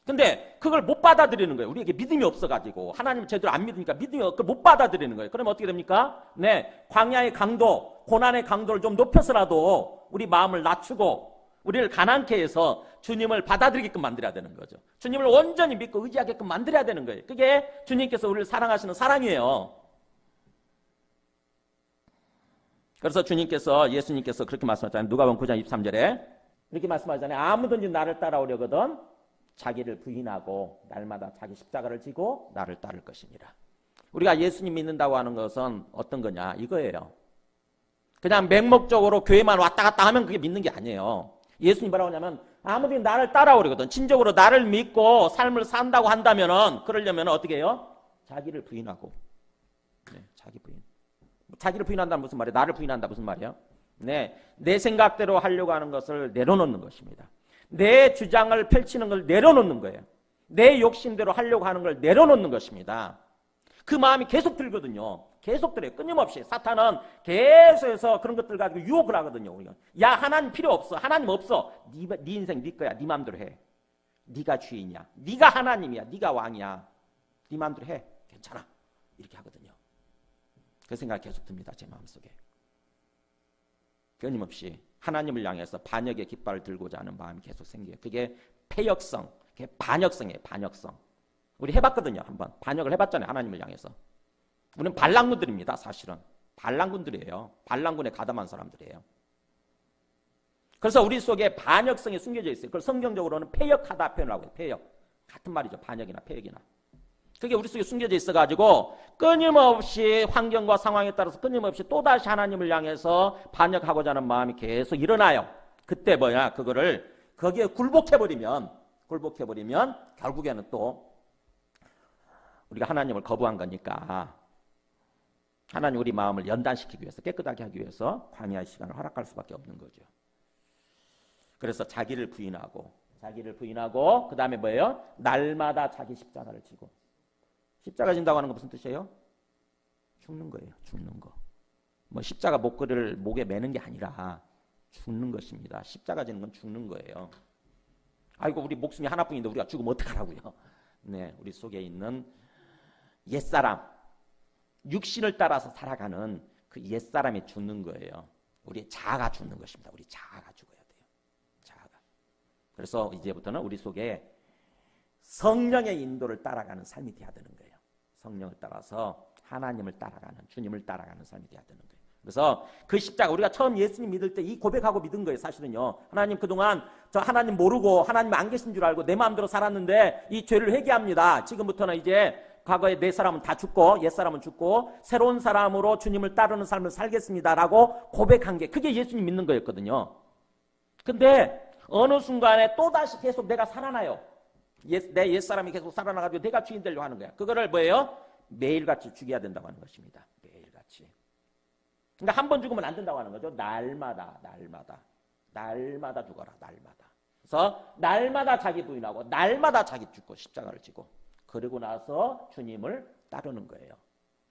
근데 그걸 못 받아들이는 거예요. 우리에게 믿음이 없어가지고 하나님을 제대로 안 믿으니까 그걸 못 받아들이는 거예요. 그러면 어떻게 됩니까? 네, 광야의 강도, 고난의 강도를 좀 높여서라도 우리 마음을 낮추고 우리를 가난케 해서 주님을 받아들이게끔 만들어야 되는 거죠. 주님을 온전히 믿고 의지하게끔 만들어야 되는 거예요. 그게 주님께서 우리를 사랑하시는 사랑이에요. 그래서 예수님께서 그렇게 말씀하셨잖아요. 누가복음 9장 23절에 이렇게 말씀하잖아요. 아무든지 나를 따라오려거든 자기를 부인하고 날마다 자기 십자가를 지고 나를 따를 것이니라. 우리가 예수님 믿는다고 하는 것은 어떤 거냐 이거예요. 그냥 맹목적으로 교회만 왔다 갔다 하면 그게 믿는 게 아니에요. 예수님 뭐라고 하냐면 아무든지 나를 따라오려거든 진정으로 나를 믿고 삶을 산다고 한다면은 그러려면 어떻게 해요? 자기를 부인하고. 네, 자기를 부인한다는 무슨 말이에요? 나를 부인한다 무슨 말이에요? 네, 내 생각대로 하려고 하는 것을 내려놓는 것입니다. 내 주장을 펼치는 걸 내려놓는 거예요. 내 욕심대로 하려고 하는 걸 내려놓는 것입니다. 그 마음이 계속 들거든요. 계속 들어요. 끊임없이. 사탄은 계속해서 그런 것들 가지고 유혹을 하거든요. 우리가. 야, 하나님 필요 없어. 하나님 없어. 네 인생 네 거야. 네 마음대로 해. 네가 주인이야. 네가 하나님이야. 네가 왕이야. 네 마음대로 해. 괜찮아. 이렇게 하거든요. 그 생각이 계속 듭니다. 제 마음속에. 끊임없이 하나님을 향해서 반역의 깃발을 들고자 하는 마음이 계속 생겨요. 그게 패역성, 그게 반역성이에요. 반역성. 우리 해봤거든요. 한번 반역을 해봤잖아요. 하나님을 향해서. 우리는 반란군들입니다. 사실은 반란군들이에요. 반란군에 가담한 사람들이에요. 그래서 우리 속에 반역성이 숨겨져 있어요. 그걸 성경적으로는 패역하다 표현을 하고 있어요. 패역. 같은 말이죠. 반역이나 패역이나. 그게 우리 속에 숨겨져 있어가지고 끊임없이 환경과 상황에 따라서 끊임없이 또다시 하나님을 향해서 반역하고자 하는 마음이 계속 일어나요. 그때 뭐냐? 그거를 거기에 굴복해버리면 결국에는 또 우리가 하나님을 거부한 거니까 하나님 우리 마음을 연단시키기 위해서 깨끗하게 하기 위해서 광야의 시간을 허락할 수밖에 없는 거죠. 그래서 자기를 부인하고 그 다음에 뭐예요? 날마다 자기 십자가를 지고. 십자가 진다고 하는 건 무슨 뜻이에요? 죽는 거예요. 죽는 거. 뭐 십자가 목걸이를 목에 매는 게 아니라 죽는 것입니다. 십자가 지는 건 죽는 거예요. 아이고 우리 목숨이 하나뿐인데 우리가 죽으면 어떡하라고요. 네, 우리 속에 있는 옛사람, 육신을 따라서 살아가는 그 옛사람이 죽는 거예요. 우리의 자아가 죽는 것입니다. 우리 자아가 죽어야 돼요. 자아가. 그래서 이제부터는 우리 속에 성령의 인도를 따라가는 삶이 돼야 되는 거예요. 성령을 따라서 하나님을 따라가는, 주님을 따라가는 삶이 돼야 되는 거예요. 그래서 그 십자가, 우리가 처음 예수님 믿을 때 이 고백하고 믿은 거예요. 사실은요. 하나님 그동안 저 하나님 모르고 하나님 안 계신 줄 알고 내 마음대로 살았는데 이 죄를 회개합니다. 지금부터는 이제 과거에 내 사람은 다 죽고 옛사람은 죽고 새로운 사람으로 주님을 따르는 삶을 살겠습니다라고 고백한 게 그게 예수님 믿는 거였거든요. 근데 어느 순간에 또다시 계속 내가 살아나요. 내 옛사람이 계속 살아나가지고 내가 주인 되려고 하는 거야. 그거를 뭐예요? 매일같이 죽여야 된다고 하는 것입니다. 매일같이. 그러니까 한 번 죽으면 안 된다고 하는 거죠. 날마다 죽어라. 날마다. 그래서 날마다 자기 부인하고 날마다 자기 죽고 십자가를 지고 그러고 나서 주님을 따르는 거예요.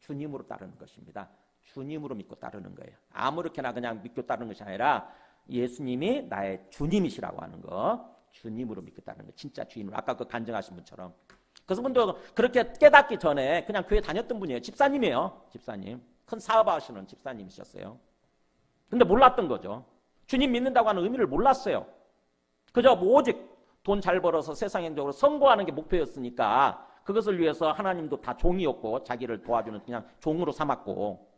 주님으로 따르는 것입니다. 주님으로 믿고 따르는 거예요. 아무렇게나 그냥 믿고 따르는 것이 아니라 예수님이 나의 주님이시라고 하는 거. 주님으로 믿고 따르는 거. 진짜 주인으로. 아까 그 간증하신 분처럼. 그래서 분도 그렇게 깨닫기 전에 그냥 교회 다녔던 분이에요. 집사님이에요. 집사님. 큰 사업하시는 집사님이셨어요. 근데 몰랐던 거죠. 주님 믿는다고 하는 의미를 몰랐어요. 그저 뭐 오직 돈 잘 벌어서 세상적으로 성공하는 게 목표였으니까 그것을 위해서 하나님도 다 종이었고 자기를 도와주는 그냥 종으로 삼았고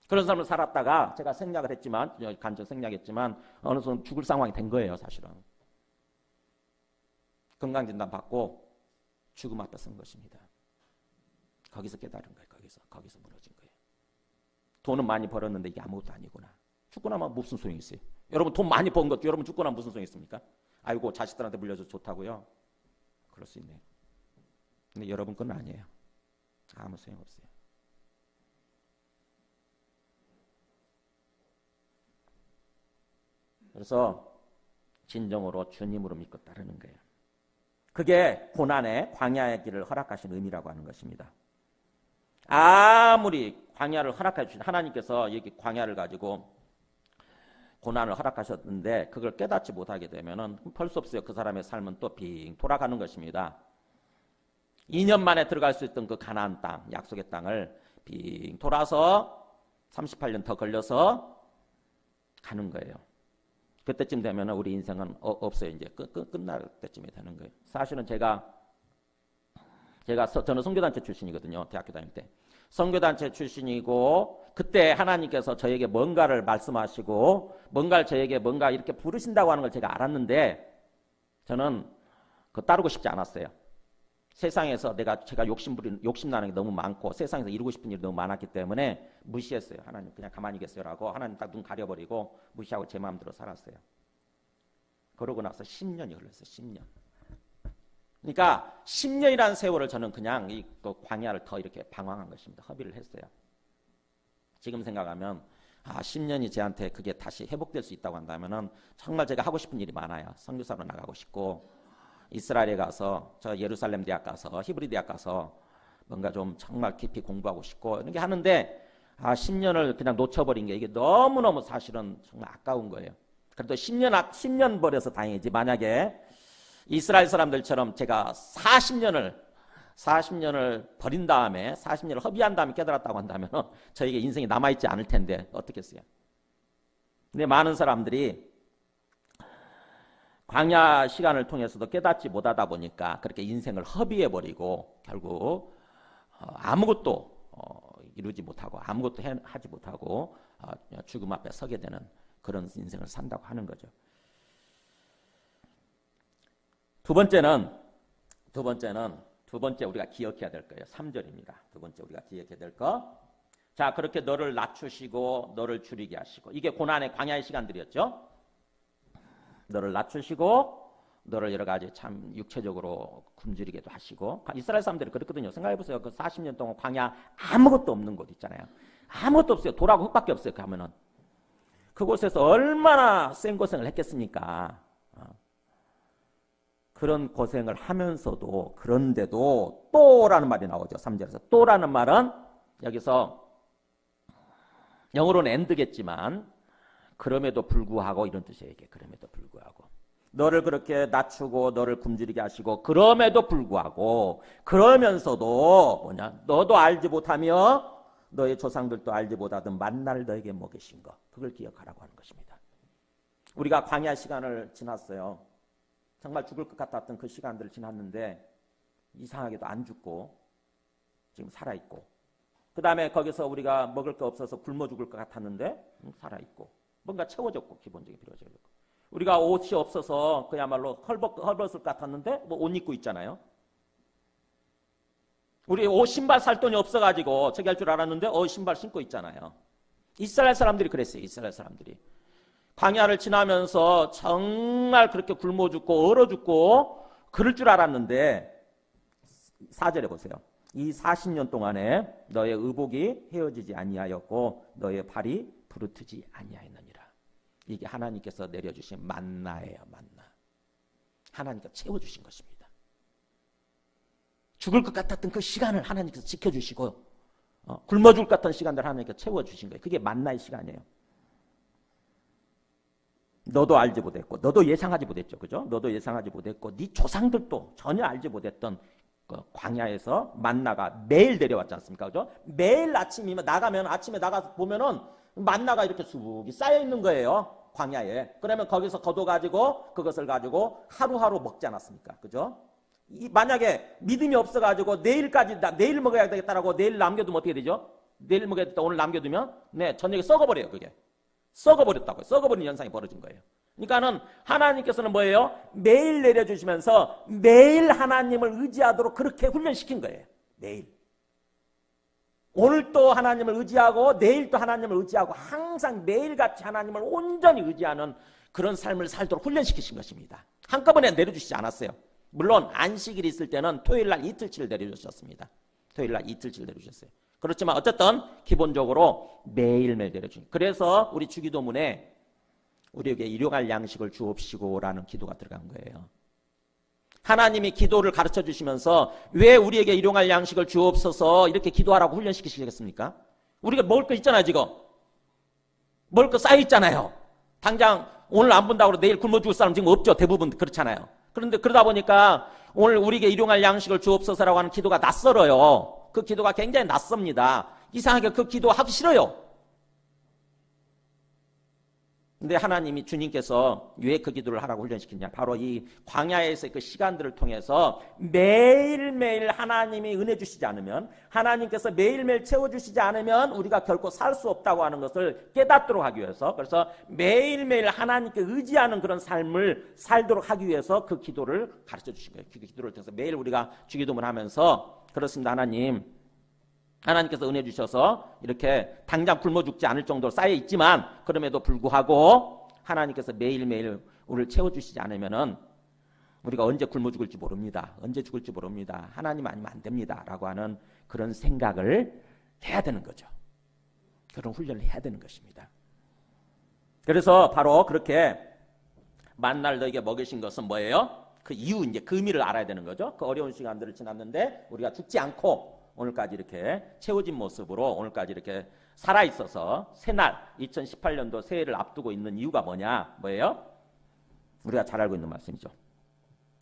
그런 삶을 살았다가 제가 생략을 했지만 간증 생략했지만 어느 순간 죽을 상황이 된 거예요. 사실은. 건강진단 받고 죽음 앞에 선 것입니다. 거기서 깨달은 거예요. 거기서 무너진 거예요. 돈은 많이 벌었는데 이게 아무것도 아니구나. 죽고 나면 무슨 소용이 있어요? 여러분 돈 많이 번 것도 여러분 죽고 나면 무슨 소용이 있습니까? 아이고 자식들한테 물려줘서 좋다고요? 그럴 수 있네요. 근데 여러분 건 아니에요. 아무 소용없어요. 그래서 진정으로 주님으로 믿고 따르는 거예요. 그게 고난의 광야의 길을 허락하신 의미라고 하는 것입니다. 아무리 광야를 허락해 주신 하나님께서 여기 광야를 가지고 고난을 허락하셨는데 그걸 깨닫지 못하게 되면은 별 수 없어요. 그 사람의 삶은 또 빙 돌아가는 것입니다. 2년 만에 들어갈 수 있던 그 가나안 땅, 약속의 땅을 빙 돌아서 38년 더 걸려서 가는 거예요. 그때쯤 되면 우리 인생은 없어요. 이제 끝날 때쯤에 되는 거예요. 사실은 저는 선교단체 출신이거든요. 대학교 다닐 때. 선교단체 출신이고 그때 하나님께서 저에게 뭔가를 말씀하시고 저에게 뭔가 이렇게 부르신다고 하는 걸 제가 알았는데 저는 그거 따르고 싶지 않았어요. 세상에서 제가 욕심나는 게 너무 많고 세상에서 이루고 싶은 일이 너무 많았기 때문에 무시했어요. 하나님 그냥 가만히 계세요라고 하나님 딱 눈 가려버리고 무시하고 제 마음대로 살았어요. 그러고 나서 10년이 흘렀어요. 10년. 그러니까 10년이라는 세월을 저는 그냥 이 광야를 더 이렇게 방황한 것입니다. 허비를 했어요. 지금 생각하면 10년이 저한테 그게 다시 회복될 수 있다고 한다면은 정말 제가 하고 싶은 일이 많아요. 선교사로 나가고 싶고 이스라엘에 가서 저 예루살렘 대학 가서 히브리 대학 가서 뭔가 좀 정말 깊이 공부하고 싶고 이런 게 하는데 10년을 그냥 놓쳐버린 게 이게 너무너무 사실은 정말 아까운 거예요. 그래도 10년 버려서 다행이지 만약에 이스라엘 사람들처럼 제가 40년을 버린 다음에 40년을 허비한 다음에 깨달았다고 한다면 저에게 인생이 남아있지 않을 텐데 어떻겠어요? 근데 많은 사람들이 광야 시간을 통해서도 깨닫지 못하다 보니까 그렇게 인생을 허비해버리고 결국 아무것도 이루지 못하고 아무것도 하지 못하고 죽음 앞에 서게 되는 그런 인생을 산다고 하는 거죠. 두 번째 우리가 기억해야 될 거예요. 3절입니다. 두 번째 우리가 기억해야 될 거. 자, 그렇게 너를 낮추시고 너를 줄이게 하시고 이게 고난의 광야의 시간들이었죠. 너를 낮추시고 너를 여러 가지 참 육체적으로 굶주리게도 하시고 이스라엘 사람들이 그랬거든요. 생각해보세요. 그 40년 동안 광야 아무것도 없는 곳 있잖아요. 아무것도 없어요. 돌하고 흙밖에 없어요. 가면은 그곳에서 얼마나 생고생을 했겠습니까? 그런 고생을 하면서도 그런데도 또라는 말이 나오죠. 3절에서 또라는 말은 여기서 영어로는 and겠지만 그럼에도 불구하고 이런 뜻이에요. 이게 그럼에도 불구하고 너를 그렇게 낮추고 너를 굶주리게 하시고 그럼에도 불구하고 그러면서도 뭐냐 너도 알지 못하며 너의 조상들도 알지 못하던 만나를 너에게 먹이신 것 그걸 기억하라고 하는 것입니다. 우리가 광야 시간을 지났어요. 정말 죽을 것 같았던 그 시간들을 지났는데 이상하게도 안 죽고 지금 살아있고 그 다음에 거기서 우리가 먹을 거 없어서 굶어 죽을 것 같았는데 살아있고 뭔가 채워졌고 기본적인 필요가 채워졌고 우리가 옷이 없어서 그야말로 헐벗을 것 같았는데 뭐 옷 입고 있잖아요. 우리 옷 신발 살 돈이 없어가지고 저기 할 줄 알았는데 신발 신고 있잖아요. 이스라엘 사람들이 그랬어요. 이스라엘 사람들이 광야를 지나면서 정말 그렇게 굶어 죽고 얼어 죽고 그럴 줄 알았는데 4절에 보세요. 이 40년 동안에 너의 의복이 헤어지지 아니하였고 너의 발이 부르트지 아니하였느니라. 이게 하나님께서 내려주신 만나예요. 만나. 하나님께서 채워주신 것입니다. 죽을 것 같았던 그 시간을 하나님께서 지켜주시고 굶어 죽을 것 같은 시간들 하나님께서 채워주신 거예요. 그게 만나의 시간이에요. 너도 알지 못했고 너도 예상하지 못했죠. 그죠? 너도 예상하지 못했고 네 조상들도 전혀 알지 못했던 그 광야에서 만나가 매일 내려왔지 않습니까? 그죠? 매일 아침이면 나가면 아침에 나가서 보면은 만나가 이렇게 수북이 쌓여 있는 거예요. 광야에. 그러면 거기서 걷어가지고 그것을 가지고 하루하루 먹지 않았습니까? 그죠? 만약에 믿음이 없어가지고 내일 먹어야 되겠다라고 내일 남겨두면 어떻게 되죠? 내일 먹어야겠다 오늘 남겨두면 저녁에 썩어버려요. 그게. 썩어버렸다고요. 썩어버리는 현상이 벌어진 거예요. 그러니까는 하나님께서는 뭐예요? 매일 내려주시면서 매일 하나님을 의지하도록 그렇게 훈련시킨 거예요. 매일. 오늘 또 하나님을 의지하고 내일 또 하나님을 의지하고 항상 매일같이 하나님을 온전히 의지하는 그런 삶을 살도록 훈련시키신 것입니다. 한꺼번에 내려주시지 않았어요. 물론 안식일이 있을 때는 토요일날 이틀치를 내려주셨습니다. 토요일날 이틀치를 내려주셨어요. 그렇지만 어쨌든 기본적으로 매일매일 내려주신. 그래서 우리 주기도문에 우리에게 일용할 양식을 주옵시고라는 기도가 들어간 거예요. 하나님이 기도를 가르쳐 주시면서 왜 우리에게 일용할 양식을 주옵소서 이렇게 기도하라고 훈련시키시겠습니까? 우리가 먹을 거 있잖아요. 지금 먹을 거 쌓여 있잖아요. 당장 오늘 안 본다고 내일 굶어 죽을 사람 지금 없죠. 대부분 그렇잖아요. 그런데 그러다 보니까 오늘 우리에게 일용할 양식을 주옵소서라고 하는 기도가 낯설어요. 그 기도가 굉장히 낯섭니다. 이상하게 그 기도 하기 싫어요. 근데 하나님이 주님께서 왜 그 기도를 하라고 훈련시키냐? 바로 이 광야에서의 그 시간들을 통해서 매일매일 하나님이 은혜 주시지 않으면, 하나님께서 매일매일 채워주시지 않으면 우리가 결코 살 수 없다고 하는 것을 깨닫도록 하기 위해서, 그래서 매일매일 하나님께 의지하는 그런 삶을 살도록 하기 위해서 그 기도를 가르쳐 주신 거예요. 그 기도를 통해서 매일 우리가 주기도문 하면서, 그렇습니다. 하나님께서 은혜 주셔서 이렇게 당장 굶어 죽지 않을 정도로 쌓여 있지만, 그럼에도 불구하고 하나님께서 매일매일 우리를 채워주시지 않으면은 우리가 언제 굶어 죽을지 모릅니다. 언제 죽을지 모릅니다. 하나님 아니면 안 됩니다. 라고 하는 그런 생각을 해야 되는 거죠. 그런 훈련을 해야 되는 것입니다. 그래서 바로 그렇게 만나를 너에게 먹이신 것은 뭐예요? 그 이유, 이제 그 의미를 알아야 되는 거죠. 그 어려운 시간들을 지났는데 우리가 죽지 않고 오늘까지 이렇게 채워진 모습으로 오늘까지 이렇게 살아있어서 새날 2018년도 새해를 앞두고 있는 이유가 뭐예요? 우리가 잘 알고 있는 말씀이죠.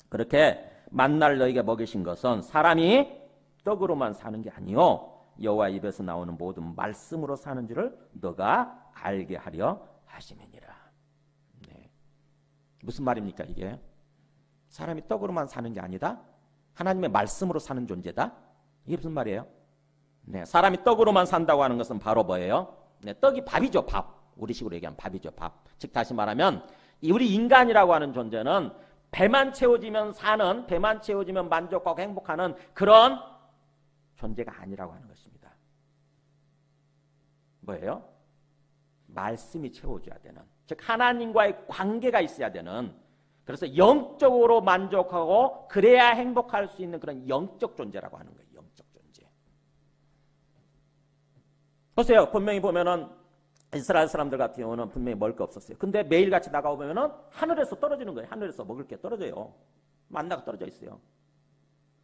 그렇게 만날 너에게 먹이신 것은 사람이 떡으로만 사는 게 아니요 여호와 입에서 나오는 모든 말씀으로 사는 줄을 너가 알게 하려 하심이니라. 네. 무슨 말입니까 이게? 사람이 떡으로만 사는 게 아니다? 하나님의 말씀으로 사는 존재다? 이게 무슨 말이에요? 네, 사람이 떡으로만 산다고 하는 것은 바로 뭐예요? 네, 떡이 밥이죠, 밥. 우리식으로 얘기하면 밥이죠, 밥. 즉 다시 말하면 우리 인간이라고 하는 존재는 배만 채워지면 사는, 배만 채워지면 만족하고 행복하는 그런 존재가 아니라고 하는 것입니다. 뭐예요? 말씀이 채워줘야 되는, 즉 하나님과의 관계가 있어야 되는, 그래서 영적으로 만족하고 그래야 행복할 수 있는 그런 영적 존재라고 하는 거예요. 영적 존재. 보세요. 분명히 보면은 이스라엘 사람들 같은 경우는 분명히 먹을 게 없었어요. 근데 매일같이 나가보면은 하늘에서 떨어지는 거예요. 하늘에서 먹을 게 떨어져요. 만나가 떨어져 있어요.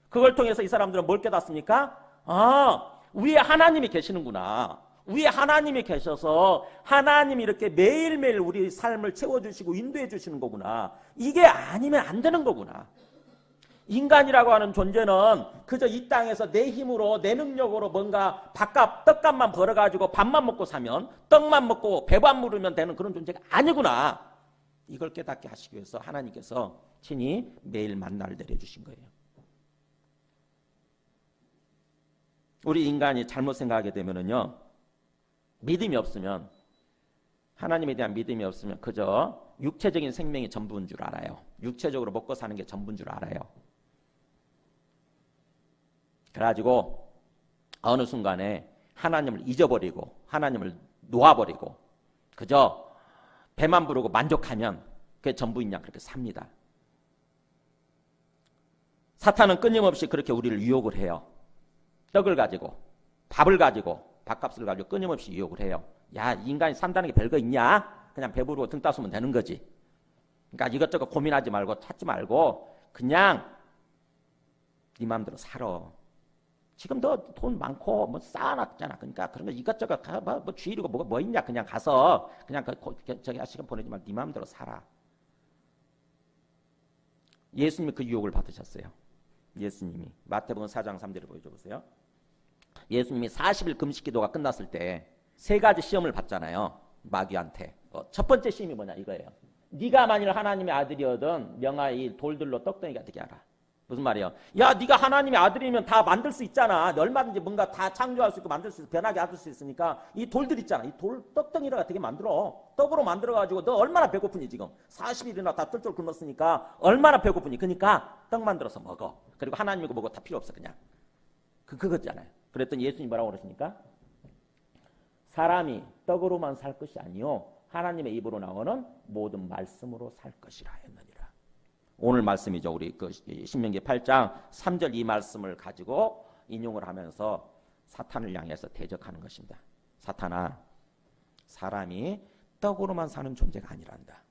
그걸 통해서 이 사람들은 뭘 깨닫습니까? 아, 위에 하나님이 계시는구나. 위에 하나님이 계셔서 하나님이 이렇게 매일매일 우리 삶을 채워주시고 인도해 주시는 거구나. 이게 아니면 안 되는 거구나. 인간이라고 하는 존재는 그저 이 땅에서 내 힘으로 내 능력으로 뭔가 밥값 떡값만 벌어가지고 밥만 먹고 사면 떡만 먹고 배만 부르면 되는 그런 존재가 아니구나. 이걸 깨닫게 하시기 위해서 하나님께서 친히 매일 만나를 내려주신 거예요. 우리 인간이 잘못 생각하게 되면은요, 믿음이 없으면, 하나님에 대한 믿음이 없으면 그저 육체적인 생명이 전부인 줄 알아요. 육체적으로 먹고 사는 게 전부인 줄 알아요. 그래가지고 어느 순간에 하나님을 잊어버리고 하나님을 놓아버리고 그저 배만 부르고 만족하면 그게 전부인 양 그렇게 삽니다. 사탄은 끊임없이 그렇게 우리를 유혹을 해요. 떡을 가지고, 밥을 가지고, 밥값을 가지고 끊임없이 유혹을 해요. 야, 인간이 산다는 게 별거 있냐? 그냥 배부르고 등 따스면 되는 거지. 그러니까 이것저것 고민하지 말고 찾지 말고 그냥 네 마음대로 살아. 지금 너 돈 많고 뭐 쌓아놨잖아. 그러니까 그런 거 이것저것 뭐 쥐리고 뭐 있냐? 그냥 가서 그냥 저기 시간 보내지 말고 네 마음대로 살아. 예수님이 그 유혹을 받으셨어요. 예수님이 마태복음 4장 3절을 보여줘 보세요. 예수님이 40일 금식 기도가 끝났을 때 세 가지 시험을 받잖아요. 마귀한테. 첫 번째 시험이 뭐냐 이거예요. 네가 만일 하나님의 아들이거든 명하이 돌들로 떡덩이가 되게 하라. 무슨 말이에요? 야, 네가 하나님의 아들이면 다 만들 수 있잖아. 얼마든지 뭔가 다 창조할 수 있고 만들 수 있고 변하게 할 수 있으니까 이 돌들 있잖아. 이 돌 떡덩이가 되게 만들어. 떡으로 만들어가지고 너 얼마나 배고프니 지금. 40일이나 다 쫄쫄 굶었으니까 얼마나 배고프니. 그러니까 떡 만들어서 먹어. 그리고 하나님이고 뭐고 다 필요 없어 그냥. 그거잖아요. 그랬더니 예수님이 뭐라고 그러십니까? 사람이 떡으로만 살 것이 아니요 하나님의 입으로 나오는 모든 말씀으로 살 것이라 했느니라. 오늘 말씀이죠. 우리 그 신명기 8장 3절 이 말씀을 가지고 인용을 하면서 사탄을 향해서 대적하는 것입니다. 사탄아, 사람이 떡으로만 사는 존재가 아니란다.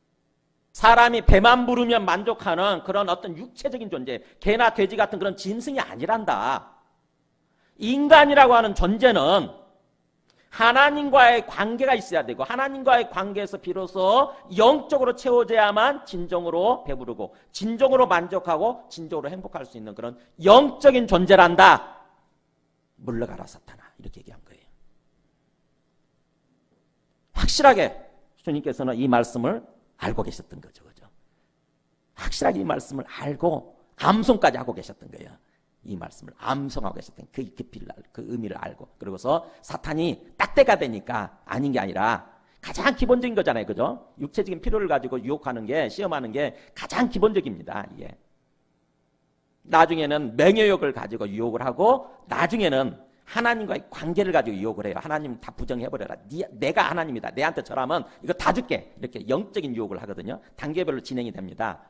사람이 배만 부르면 만족하는 그런 어떤 육체적인 존재, 개나 돼지 같은 그런 짐승이 아니란다. 인간이라고 하는 존재는 하나님과의 관계가 있어야 되고 하나님과의 관계에서 비로소 영적으로 채워져야만 진정으로 배부르고 진정으로 만족하고 진정으로 행복할 수 있는 그런 영적인 존재란다. 물러가라 사탄아. 이렇게 얘기한 거예요. 확실하게 주님께서는 이 말씀을 알고 계셨던 거죠. 그죠? 확실하게 이 말씀을 알고 암송까지 하고 계셨던 거예요. 이 말씀을 암송하고 계셨던 그 깊이를 그 의미를 알고 그러고서 사탄이 딱 때가 되니까 아닌 게 아니라 가장 기본적인 거잖아요. 그죠? 육체적인 필요를 가지고 유혹하는 게 시험하는 게 가장 기본적입니다. 이게. 나중에는 명예욕을 가지고 유혹을 하고 나중에는 하나님과의 관계를 가지고 유혹을 해요. 하나님 다 부정해버려라. 내가 하나님이다. 내한테 절하면 이거 다 줄게. 이렇게 영적인 유혹을 하거든요. 단계별로 진행이 됩니다.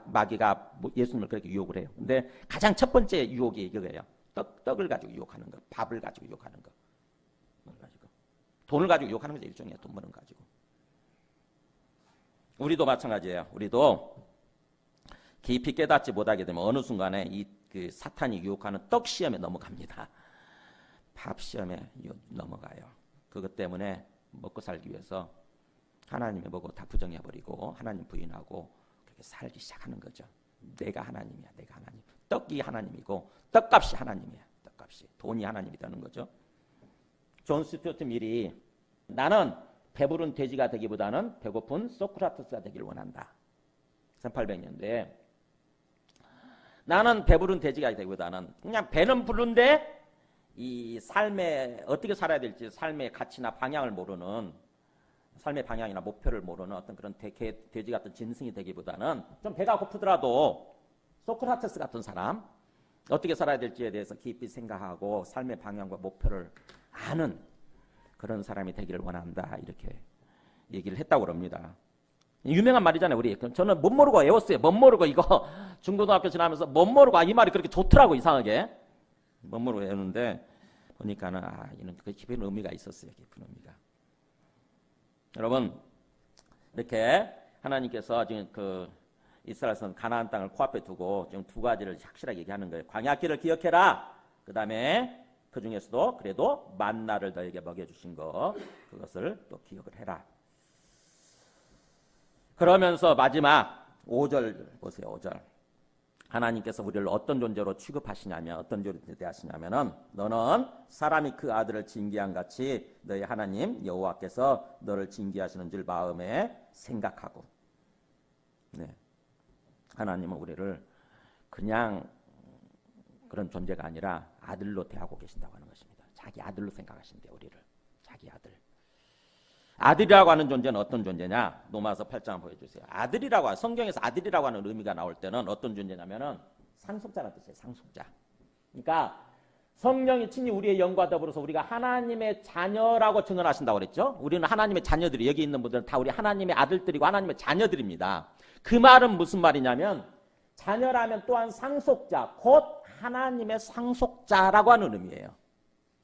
마귀가 예수님을 그렇게 유혹을 해요. 근데 가장 첫 번째 유혹이 이거예요. 떡을 가지고 유혹하는 거, 밥을 가지고 유혹하는 거, 돈을 가지고 유혹하는 거죠. 일종의 돈 버는 거 가지고. 우리도 마찬가지예요. 우리도 깊이 깨닫지 못하게 되면 어느 순간에 그 사탄이 유혹하는 떡 시험에 넘어갑니다. 밥 시험에 넘어가요. 그것 때문에 먹고 살기 위해서 하나님의 뭐고 다 부정해버리고 하나님 부인하고 그렇게 살기 시작하는 거죠. 내가 하나님이야, 내가 하나님. 떡이 하나님이고 떡값이 하나님이야. 떡값이 돈이 하나님이 되는 거죠. 존 스튜어트 밀이 나는 배부른 돼지가 되기보다는 배고픈 소크라테스가 되기를 원한다. 1800년대에 나는 배부른 돼지가 되기보다는 그냥 배는 부른데 이 삶에 어떻게 살아야 될지 삶의 가치나 방향을 모르는 삶의 방향이나 목표를 모르는 어떤 그런 돼지 같은 짐승이 되기보다는 좀 배가 고프더라도 소크라테스 같은 사람 어떻게 살아야 될지에 대해서 깊이 생각하고 삶의 방향과 목표를 아는 그런 사람이 되기를 원한다 이렇게 얘기를 했다고 합니다. 유명한 말이잖아요. 우리 저는 못 모르고 외웠어요. 못 모르고 이거 중고등학교 지나면서 못 모르고 이 말이 그렇게 좋더라고 이상하게 못 모르고 외우는데 보니까는 이는 그 깊은 의미가 있었어요. 깊은 의미가. 여러분 이렇게 하나님께서 지금 그 이스라엘에서는 가나안 땅을 코앞에 두고 지금 두 가지를 확실하게 얘기하는 거예요. 광야길을 기억해라. 그 다음에 그 중에서도 그래도 만나를 너에게 먹여주신 거 그것을 또 기억을 해라. 그러면서 마지막 5절 보세요. 5절. 하나님께서 우리를 어떤 존재로 취급하시냐면 어떤 존재로 대하시냐면은 너는 사람이 그 아들을 징계한 같이 너희 하나님 여호와께서 너를 징계하시는 줄 마음에 생각하고. 네. 하나님은 우리를 그냥 그런 존재가 아니라 아들로 대하고 계신다고 하는 것입니다. 자기 아들로 생각하신대요. 우리를. 자기 아들. 아들이라고 하는 존재는 어떤 존재냐? 로마서 8장 보여주세요. 아들이라고 성경에서 아들이라고 하는 의미가 나올 때는 어떤 존재냐면은 상속자라는 뜻이에요. 상속자. 그러니까 성령이 친히 우리의 영과 더불어서 우리가 하나님의 자녀라고 증언하신다고 그랬죠. 우리는 하나님의 자녀들이 여기 있는 분들은 다 우리 하나님의 아들들이고 하나님의 자녀들입니다. 그 말은 무슨 말이냐면 자녀라면 또한 상속자, 곧 하나님의 상속자라고 하는 의미예요.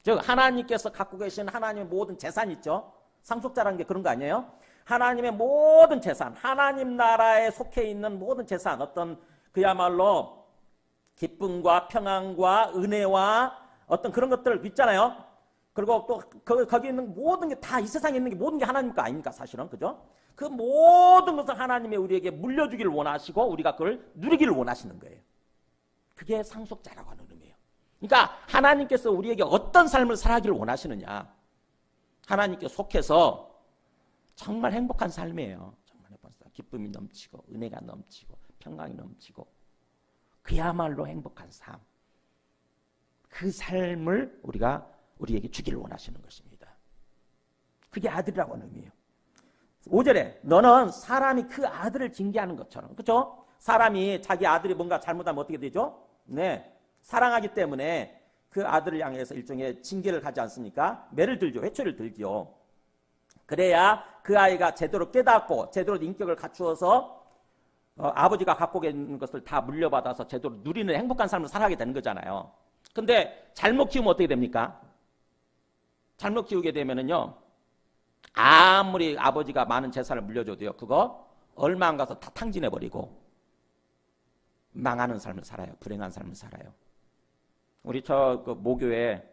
즉 하나님께서 갖고 계신 하나님의 모든 재산 있죠. 상속자라는 게 그런 거 아니에요? 하나님의 모든 재산, 하나님 나라에 속해 있는 모든 재산, 어떤 그야말로 기쁨과 평안과 은혜와 어떤 그런 것들을 있잖아요. 그리고 또 거기 있는 모든 게 다 이 세상에 있는 게 모든 게 하나님 거 아닙니까? 사실은 그죠? 그 모든 것을 하나님의 우리에게 물려주기를 원하시고 우리가 그걸 누리기를 원하시는 거예요. 그게 상속자라고 하는 의미예요. 그러니까 하나님께서 우리에게 어떤 삶을 살아가기를 원하시느냐? 하나님께 속해서 정말 행복한 삶이에요. 정말 행복한 삶. 기쁨이 넘치고 은혜가 넘치고 평강이 넘치고 그야말로 행복한 삶. 그 삶을 우리에게 주기를 원하시는 것입니다. 그게 아들이라고 하는 의미예요. 5절에 너는 사람이 그 아들을 징계하는 것처럼 그렇죠? 사람이 자기 아들이 뭔가 잘못하면 어떻게 되죠? 네, 사랑하기 때문에 그 아들을 향해서 일종의 징계를 가지 않습니까? 매를 들죠. 회초리를 들죠. 그래야 그 아이가 제대로 깨닫고 제대로 인격을 갖추어서 아버지가 갖고 있는 것을 다 물려받아서 제대로 누리는 행복한 삶을 살아가게 되는 거잖아요. 근데 잘못 키우면 어떻게 됩니까? 잘못 키우게 되면은요, 아무리 아버지가 많은 재산을 물려줘도요, 그거 얼마 안 가서 다 탕진해버리고 망하는 삶을 살아요. 불행한 삶을 살아요. 우리 그 모교회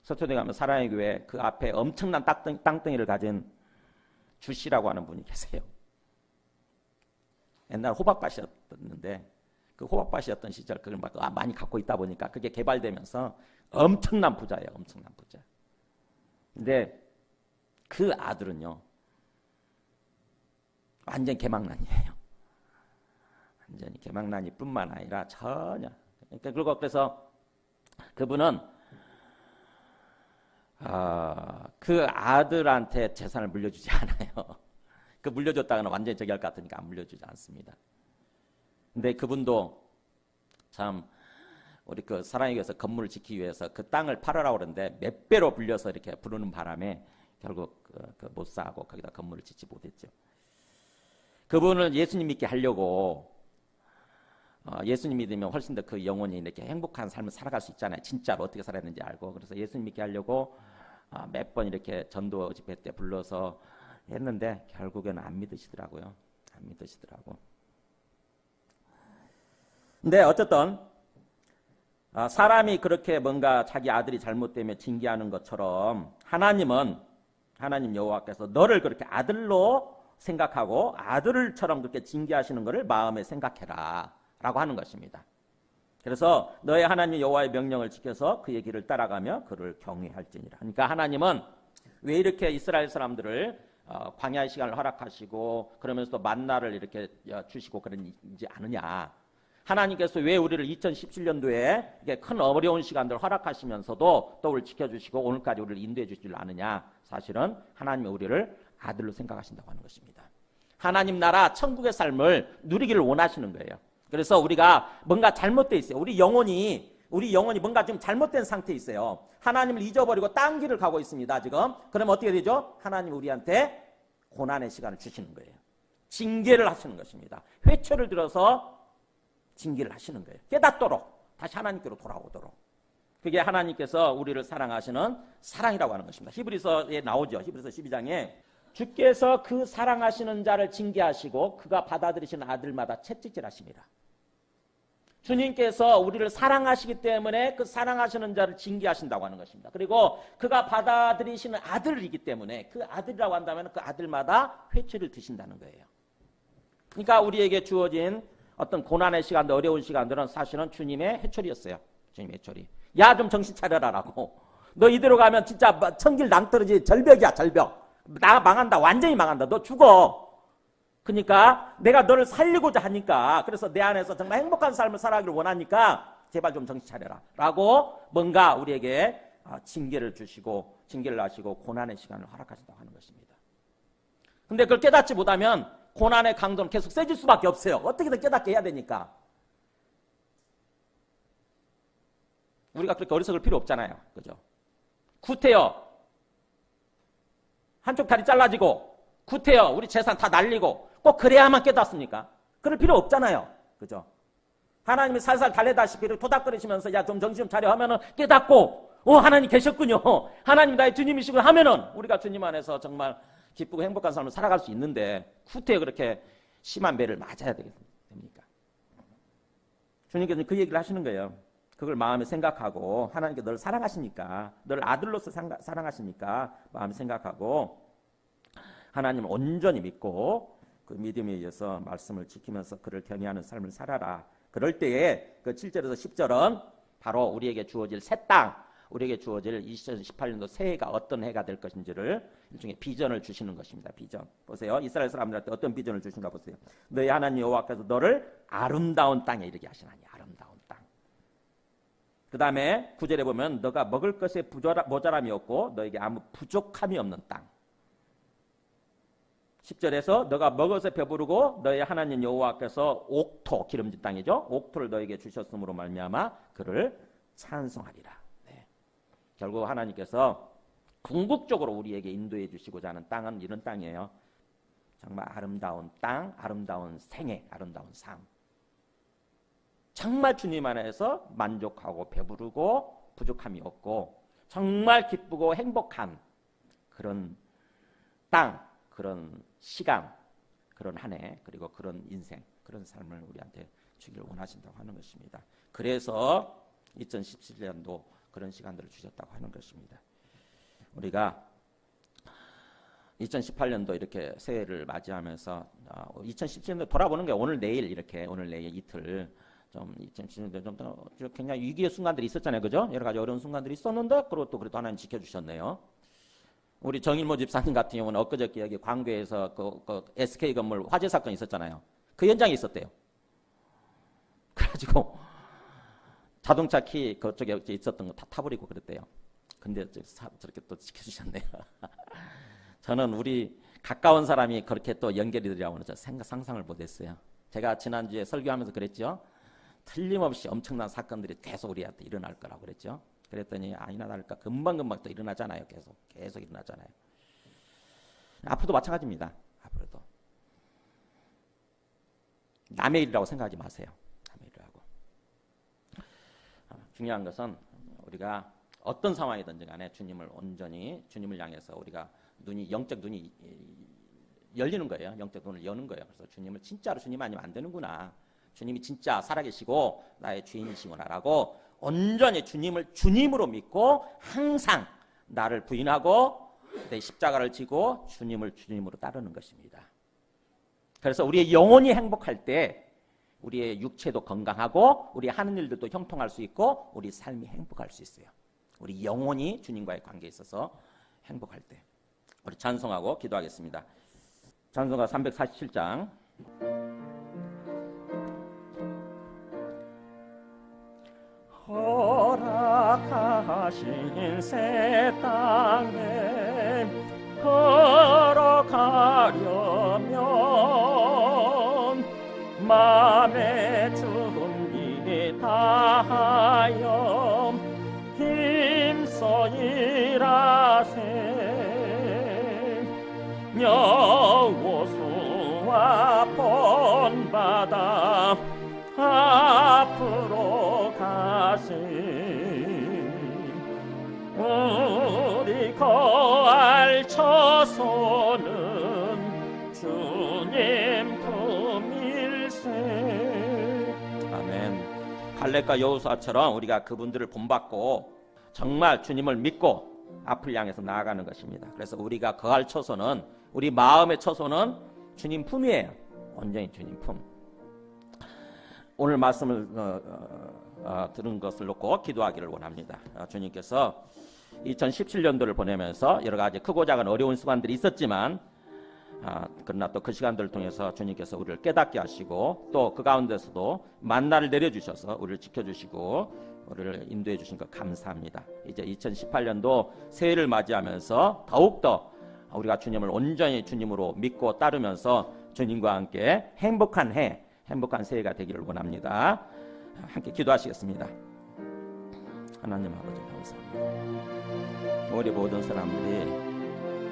서초대 가면 사랑의 교회 그 앞에 엄청난 땅덩이를 가진 주 씨라고 하는 분이 계세요. 옛날 호박밭이었는데 그 호박밭이었던 시절 그걸 많이 갖고 있다 보니까 그게 개발되면서 엄청난 부자예요. 엄청난 부자. 근데 그 아들은요 완전 개망난이에요. 완전히 개망난이 뿐만 아니라 전혀. 그래서 그분은 그 아들한테 재산을 물려주지 않아요. 그 물려줬다가는 완전히 저기 할 것 같으니까 안 물려주지 않습니다. 근데 그분도 참 우리 그 사랑의 교회에서 건물을 지키기 위해서 그 땅을 팔으라고 그러는데 몇 배로 불려서 이렇게 부르는 바람에 결국 못 사고 거기다 건물을 짓지 못했죠. 그분은 예수님 믿게 하려고 예수님 믿으면 훨씬 더 그 영혼이 이렇게 행복한 삶을 살아갈 수 있잖아요. 진짜로 어떻게 살아야 되는지 알고. 그래서 예수님 믿게 하려고 몇 번 이렇게 전도 집회 때 불러서 했는데 결국에는 안 믿으시더라고요. 안 믿으시더라고. 근데 어쨌든 사람이 그렇게 뭔가 자기 아들이 잘못되면 징계하는 것처럼 하나님 여호와께서 너를 그렇게 아들로 생각하고 아들처럼 그렇게 징계하시는 것을 마음에 생각해라 라고 하는 것입니다. 그래서 너의 하나님 여호와의 명령을 지켜서 그의 길을 따라가며 그를 경외할지니라. 그러니까 하나님은 왜 이렇게 이스라엘 사람들을 광야의 시간을 허락하시고 그러면서 또 만나를 이렇게 주시고 그러지 않느냐. 하나님께서 왜 우리를 2017년도에 이게 큰 어려운 시간들을 허락하시면서도 또 우리를 지켜주시고 오늘까지 우리를 인도해 주시지 않느냐. 사실은 하나님이 우리를 아들로 생각하신다고 하는 것입니다. 하나님 나라 천국의 삶을 누리기를 원하시는 거예요. 그래서 우리가 뭔가 잘못되어 있어요. 우리 영혼이 뭔가 좀 잘못된 상태에 있어요. 하나님을 잊어버리고 딴 길을 가고 있습니다. 지금. 그러면 어떻게 되죠? 하나님 우리한테 고난의 시간을 주시는 거예요. 징계를 하시는 것입니다. 회초를 들어서 징계를 하시는 거예요. 깨닫도록 다시 하나님께로 돌아오도록. 그게 하나님께서 우리를 사랑하시는 사랑이라고 하는 것입니다. 히브리서에 나오죠. 히브리서 12장에 주께서 그 사랑하시는 자를 징계하시고 그가 받아들이시는 아들마다 채찍질하십니다. 주님께서 우리를 사랑하시기 때문에 그 사랑하시는 자를 징계하신다고 하는 것입니다. 그리고 그가 받아들이시는 아들이기 때문에 그 아들이라고 한다면 그 아들마다 회초를 드신다는 거예요. 그러니까 우리에게 주어진 어떤 고난의 시간들, 어려운 시간들은 사실은 주님의 회초리였어요. 주님의 회초리. 야, 좀 정신 차려라라고. 너 이대로 가면 진짜 천길 낭떠러지 절벽이야, 절벽. 나 망한다, 완전히 망한다. 너 죽어. 그러니까 내가 너를 살리고자 하니까, 그래서 내 안에서 정말 행복한 삶을 살아가기를 원하니까 제발 좀 정신 차려라 라고 뭔가 우리에게 징계를 주시고 징계를 하시고 고난의 시간을 허락하신다고 하는 것입니다. 근데 그걸 깨닫지 못하면 고난의 강도는 계속 세질 수밖에 없어요. 어떻게든 깨닫게 해야 되니까. 우리가 그렇게 어리석을 필요 없잖아요. 그죠? 구태여 한쪽 다리 잘라지고 구태여 우리 재산 다 날리고 꼭 그래야만 깨닫습니까? 그럴 필요 없잖아요. 그죠? 하나님이 살살 달래다시피 토닥거리시면서 야 좀 정신 좀 차려 하면은 깨닫고 하나님 계셨군요. 하나님 나의 주님이시고 하면은 우리가 주님 안에서 정말 기쁘고 행복한 삶을 살아갈 수 있는데 구태여 그렇게 심한 매를 맞아야 됩니까? 주님께서 그 얘기를 하시는 거예요. 그걸 마음에 생각하고 하나님께 너를 사랑하시니까 너를 아들로서 사랑하시니까 마음에 생각하고 하나님을 온전히 믿고 그 믿음에 의해서 말씀을 지키면서 그를 경외하는 삶을 살아라. 그럴 때에 그 7절에서 10절은 바로 우리에게 주어질 새 땅, 우리에게 주어질 2018년도 새해가 어떤 해가 될 것인지를 일종의 비전을 주시는 것입니다. 비전. 보세요. 이스라엘 사람들한테 어떤 비전을 주신가 보세요. 너희 하나님 여호와께서 너를 아름다운 땅에 이르게 하시나니 아름다운 땅. 그 다음에 9절에 보면 너가 먹을 것에 모자람이 없고 너에게 아무 부족함이 없는 땅. 10절에서 너가 먹어서 배부르고 너의 하나님 여호와께서 옥토, 기름진 땅이죠. 옥토를 너에게 주셨으므로 말미암아 그를 찬송하리라. 네. 결국 하나님께서 궁극적으로 우리에게 인도해 주시고자 하는 땅은 이런 땅이에요. 정말 아름다운 땅, 아름다운 생애, 아름다운 삶. 정말 주님 안에서 만족하고 배부르고 부족함이 없고 정말 기쁘고 행복한 그런 땅, 그런 시간, 그런 한 해, 그리고 그런 인생, 그런 삶을 우리한테 주기를 원하신다고 하는 것입니다. 그래서 2017년도 그런 시간들을 주셨다고 하는 것입니다. 우리가 2018년도 이렇게 새해를 맞이하면서 2017년도 돌아보는 게 오늘 내일 이렇게 오늘 내일 이틀 좀 2017년도 좀 굉장히 위기의 순간들이 있었잖아요, 그죠? 여러 가지 어려운 순간들이 있었는데 그것도 그래도 하나님 지켜주셨네요. 우리 정일모 집사님 같은 경우는 엊그저께 여기 광교에서 그 SK 건물 화재 사건이 있었잖아요. 그 현장에 있었대요. 그래가지고 자동차 키 그쪽에 있었던 거 다 타버리고 그랬대요. 근데 저렇게 또 지켜주셨네요. 저는 우리 가까운 사람이 그렇게 또 연결이 되리라고는 상상을 못했어요. 제가 지난주에 설교하면서 그랬죠. 틀림없이 엄청난 사건들이 계속 우리한테 일어날 거라고 그랬죠. 그랬더니 아니나 다를까 금방금방 또 일어나잖아요. 계속 일어나잖아요. 앞으로도 마찬가지입니다. 앞으로도 남의 일이라고 생각하지 마세요. 남의 일이라고. 중요한 것은 우리가 어떤 상황이든지 간에 주님을 온전히 주님을 향해서 우리가 영적 눈이 열리는 거예요. 영적 눈을 여는 거예요. 그래서 주님을 진짜로 주님 아니면 안 되는구나. 주님이 진짜 살아계시고 나의 주인이시구나라고 온전히 주님을 주님으로 믿고 항상 나를 부인하고 내 십자가를 지고 주님을 주님으로 따르는 것입니다. 그래서 우리의 영혼이 행복할 때 우리의 육체도 건강하고 우리 하는 일들도 형통할 수 있고 우리 삶이 행복할 수 있어요. 우리 영혼이 주님과의 관계에 있어서 행복할 때. 우리 찬송하고 기도하겠습니다. 찬송가 347장. 허락하신 새 땅에 걸어가려면 마음의 준비 다하여 힘써 일하세. 여호수아 본받아 앞으로 가세. 우리 거할 처소는 주님 품일세. 아멘. 갈렙과 여호수아처럼 우리가 그분들을 본받고 정말 주님을 믿고 앞을 향해서 나아가는 것입니다. 그래서 우리가 거할 처소는, 우리 마음의 처소는 주님 품이에요. 온전히 주님 품. 오늘 말씀을 들은 것을 놓고 기도하기를 원합니다. 주님께서 2017년도를 보내면서 여러 가지 크고 작은 어려운 순간들이 있었지만 그러나 또 그 시간들을 통해서 주님께서 우리를 깨닫게 하시고 또 그 가운데서도 만나를 내려주셔서 우리를 지켜주시고 우리를 인도해 주신 것 감사합니다. 이제 2018년도 새해를 맞이하면서 더욱더 우리가 주님을 온전히 주님으로 믿고 따르면서 주님과 함께 행복한 해, 행복한 새해가 되기를 원합니다. 함께 기도하시겠습니다. 하나님 아버지 감사합니다. 우리 모든 사람들이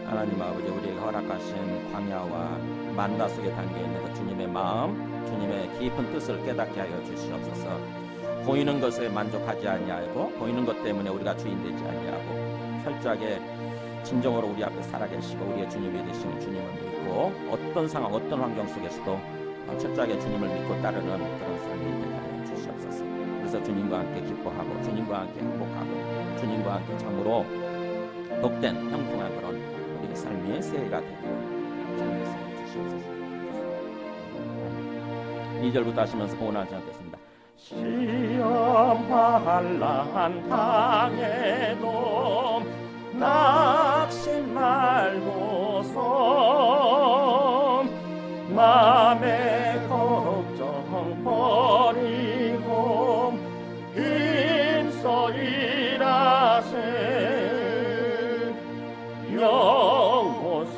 하나님 아버지 우리에게 허락하신 광야와 만나 속에 담겨있는 그 주님의 마음, 주님의 깊은 뜻을 깨닫게 하여 주시옵소서. 보이는 것에 만족하지 아니하고 보이는 것 때문에 우리가 주인 되지 아니하고 철저하게 진정으로 우리 앞에 살아계시고 우리의 주님이 되시는 주님을 믿고 어떤 상황 어떤 환경 속에서도 철저하게 주님을 믿고 따르는 그런 삶이 되게 하여 주시옵소서. 그래서 주님과 함께 기뻐하고 주님과 함께 행복하고 주님과 함께 참으로 복된 형통한 그런 우리의 삶의 새해가 되기를 주님께서 주시옵소서. 2절부터 하시면서 고운하지 않겠습니다. 시험 환난 당해도 낙심 말고서 맘의 걱정 버리고 힘써 일하세.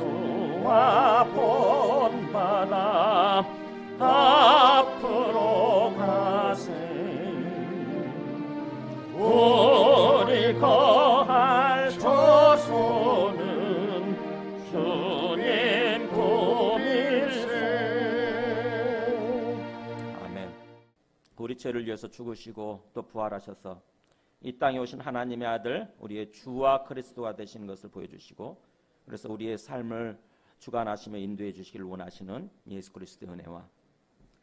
여호수아 본받아 앞으로 가세. 우리 거할 처소는 주님 품일세. 아멘. 우리 죄를 위해서 죽으시고 또 부활하셔서 이 땅에 오신 하나님의 아들 우리의 주와 그리스도가 되시는 것을 보여주시고 그래서 우리의 삶을 주관하시며 인도해 주시기를 원하시는 예수 그리스도의 은혜와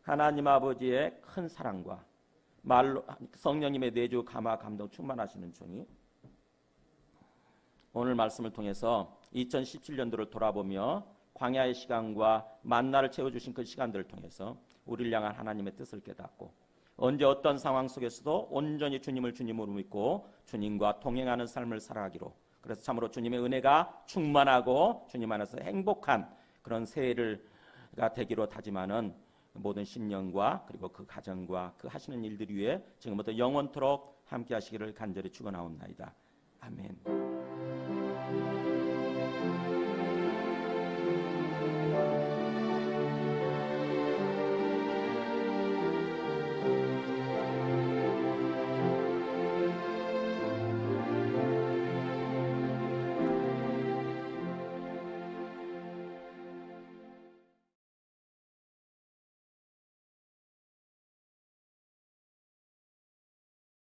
하나님 아버지의 큰 사랑과 말로 성령님의 내주 감화 감동 충만하시는 종이 오늘 말씀을 통해서 2017년도를 돌아보며 광야의 시간과 만나를 채워주신 그 시간들을 통해서 우리를 향한 하나님의 뜻을 깨닫고 언제 어떤 상황 속에서도 온전히 주님을 주님으로 믿고 주님과 동행하는 삶을 살아가기로 그래서 참으로 주님의 은혜가 충만하고 주님 안에서 행복한 그런 새해가 되기로 다짐하는 모든 신령과 그리고 그 가정과 그 하시는 일들 위해 지금부터 영원토록 함께 하시기를 간절히 축원하옵나이다. 아멘.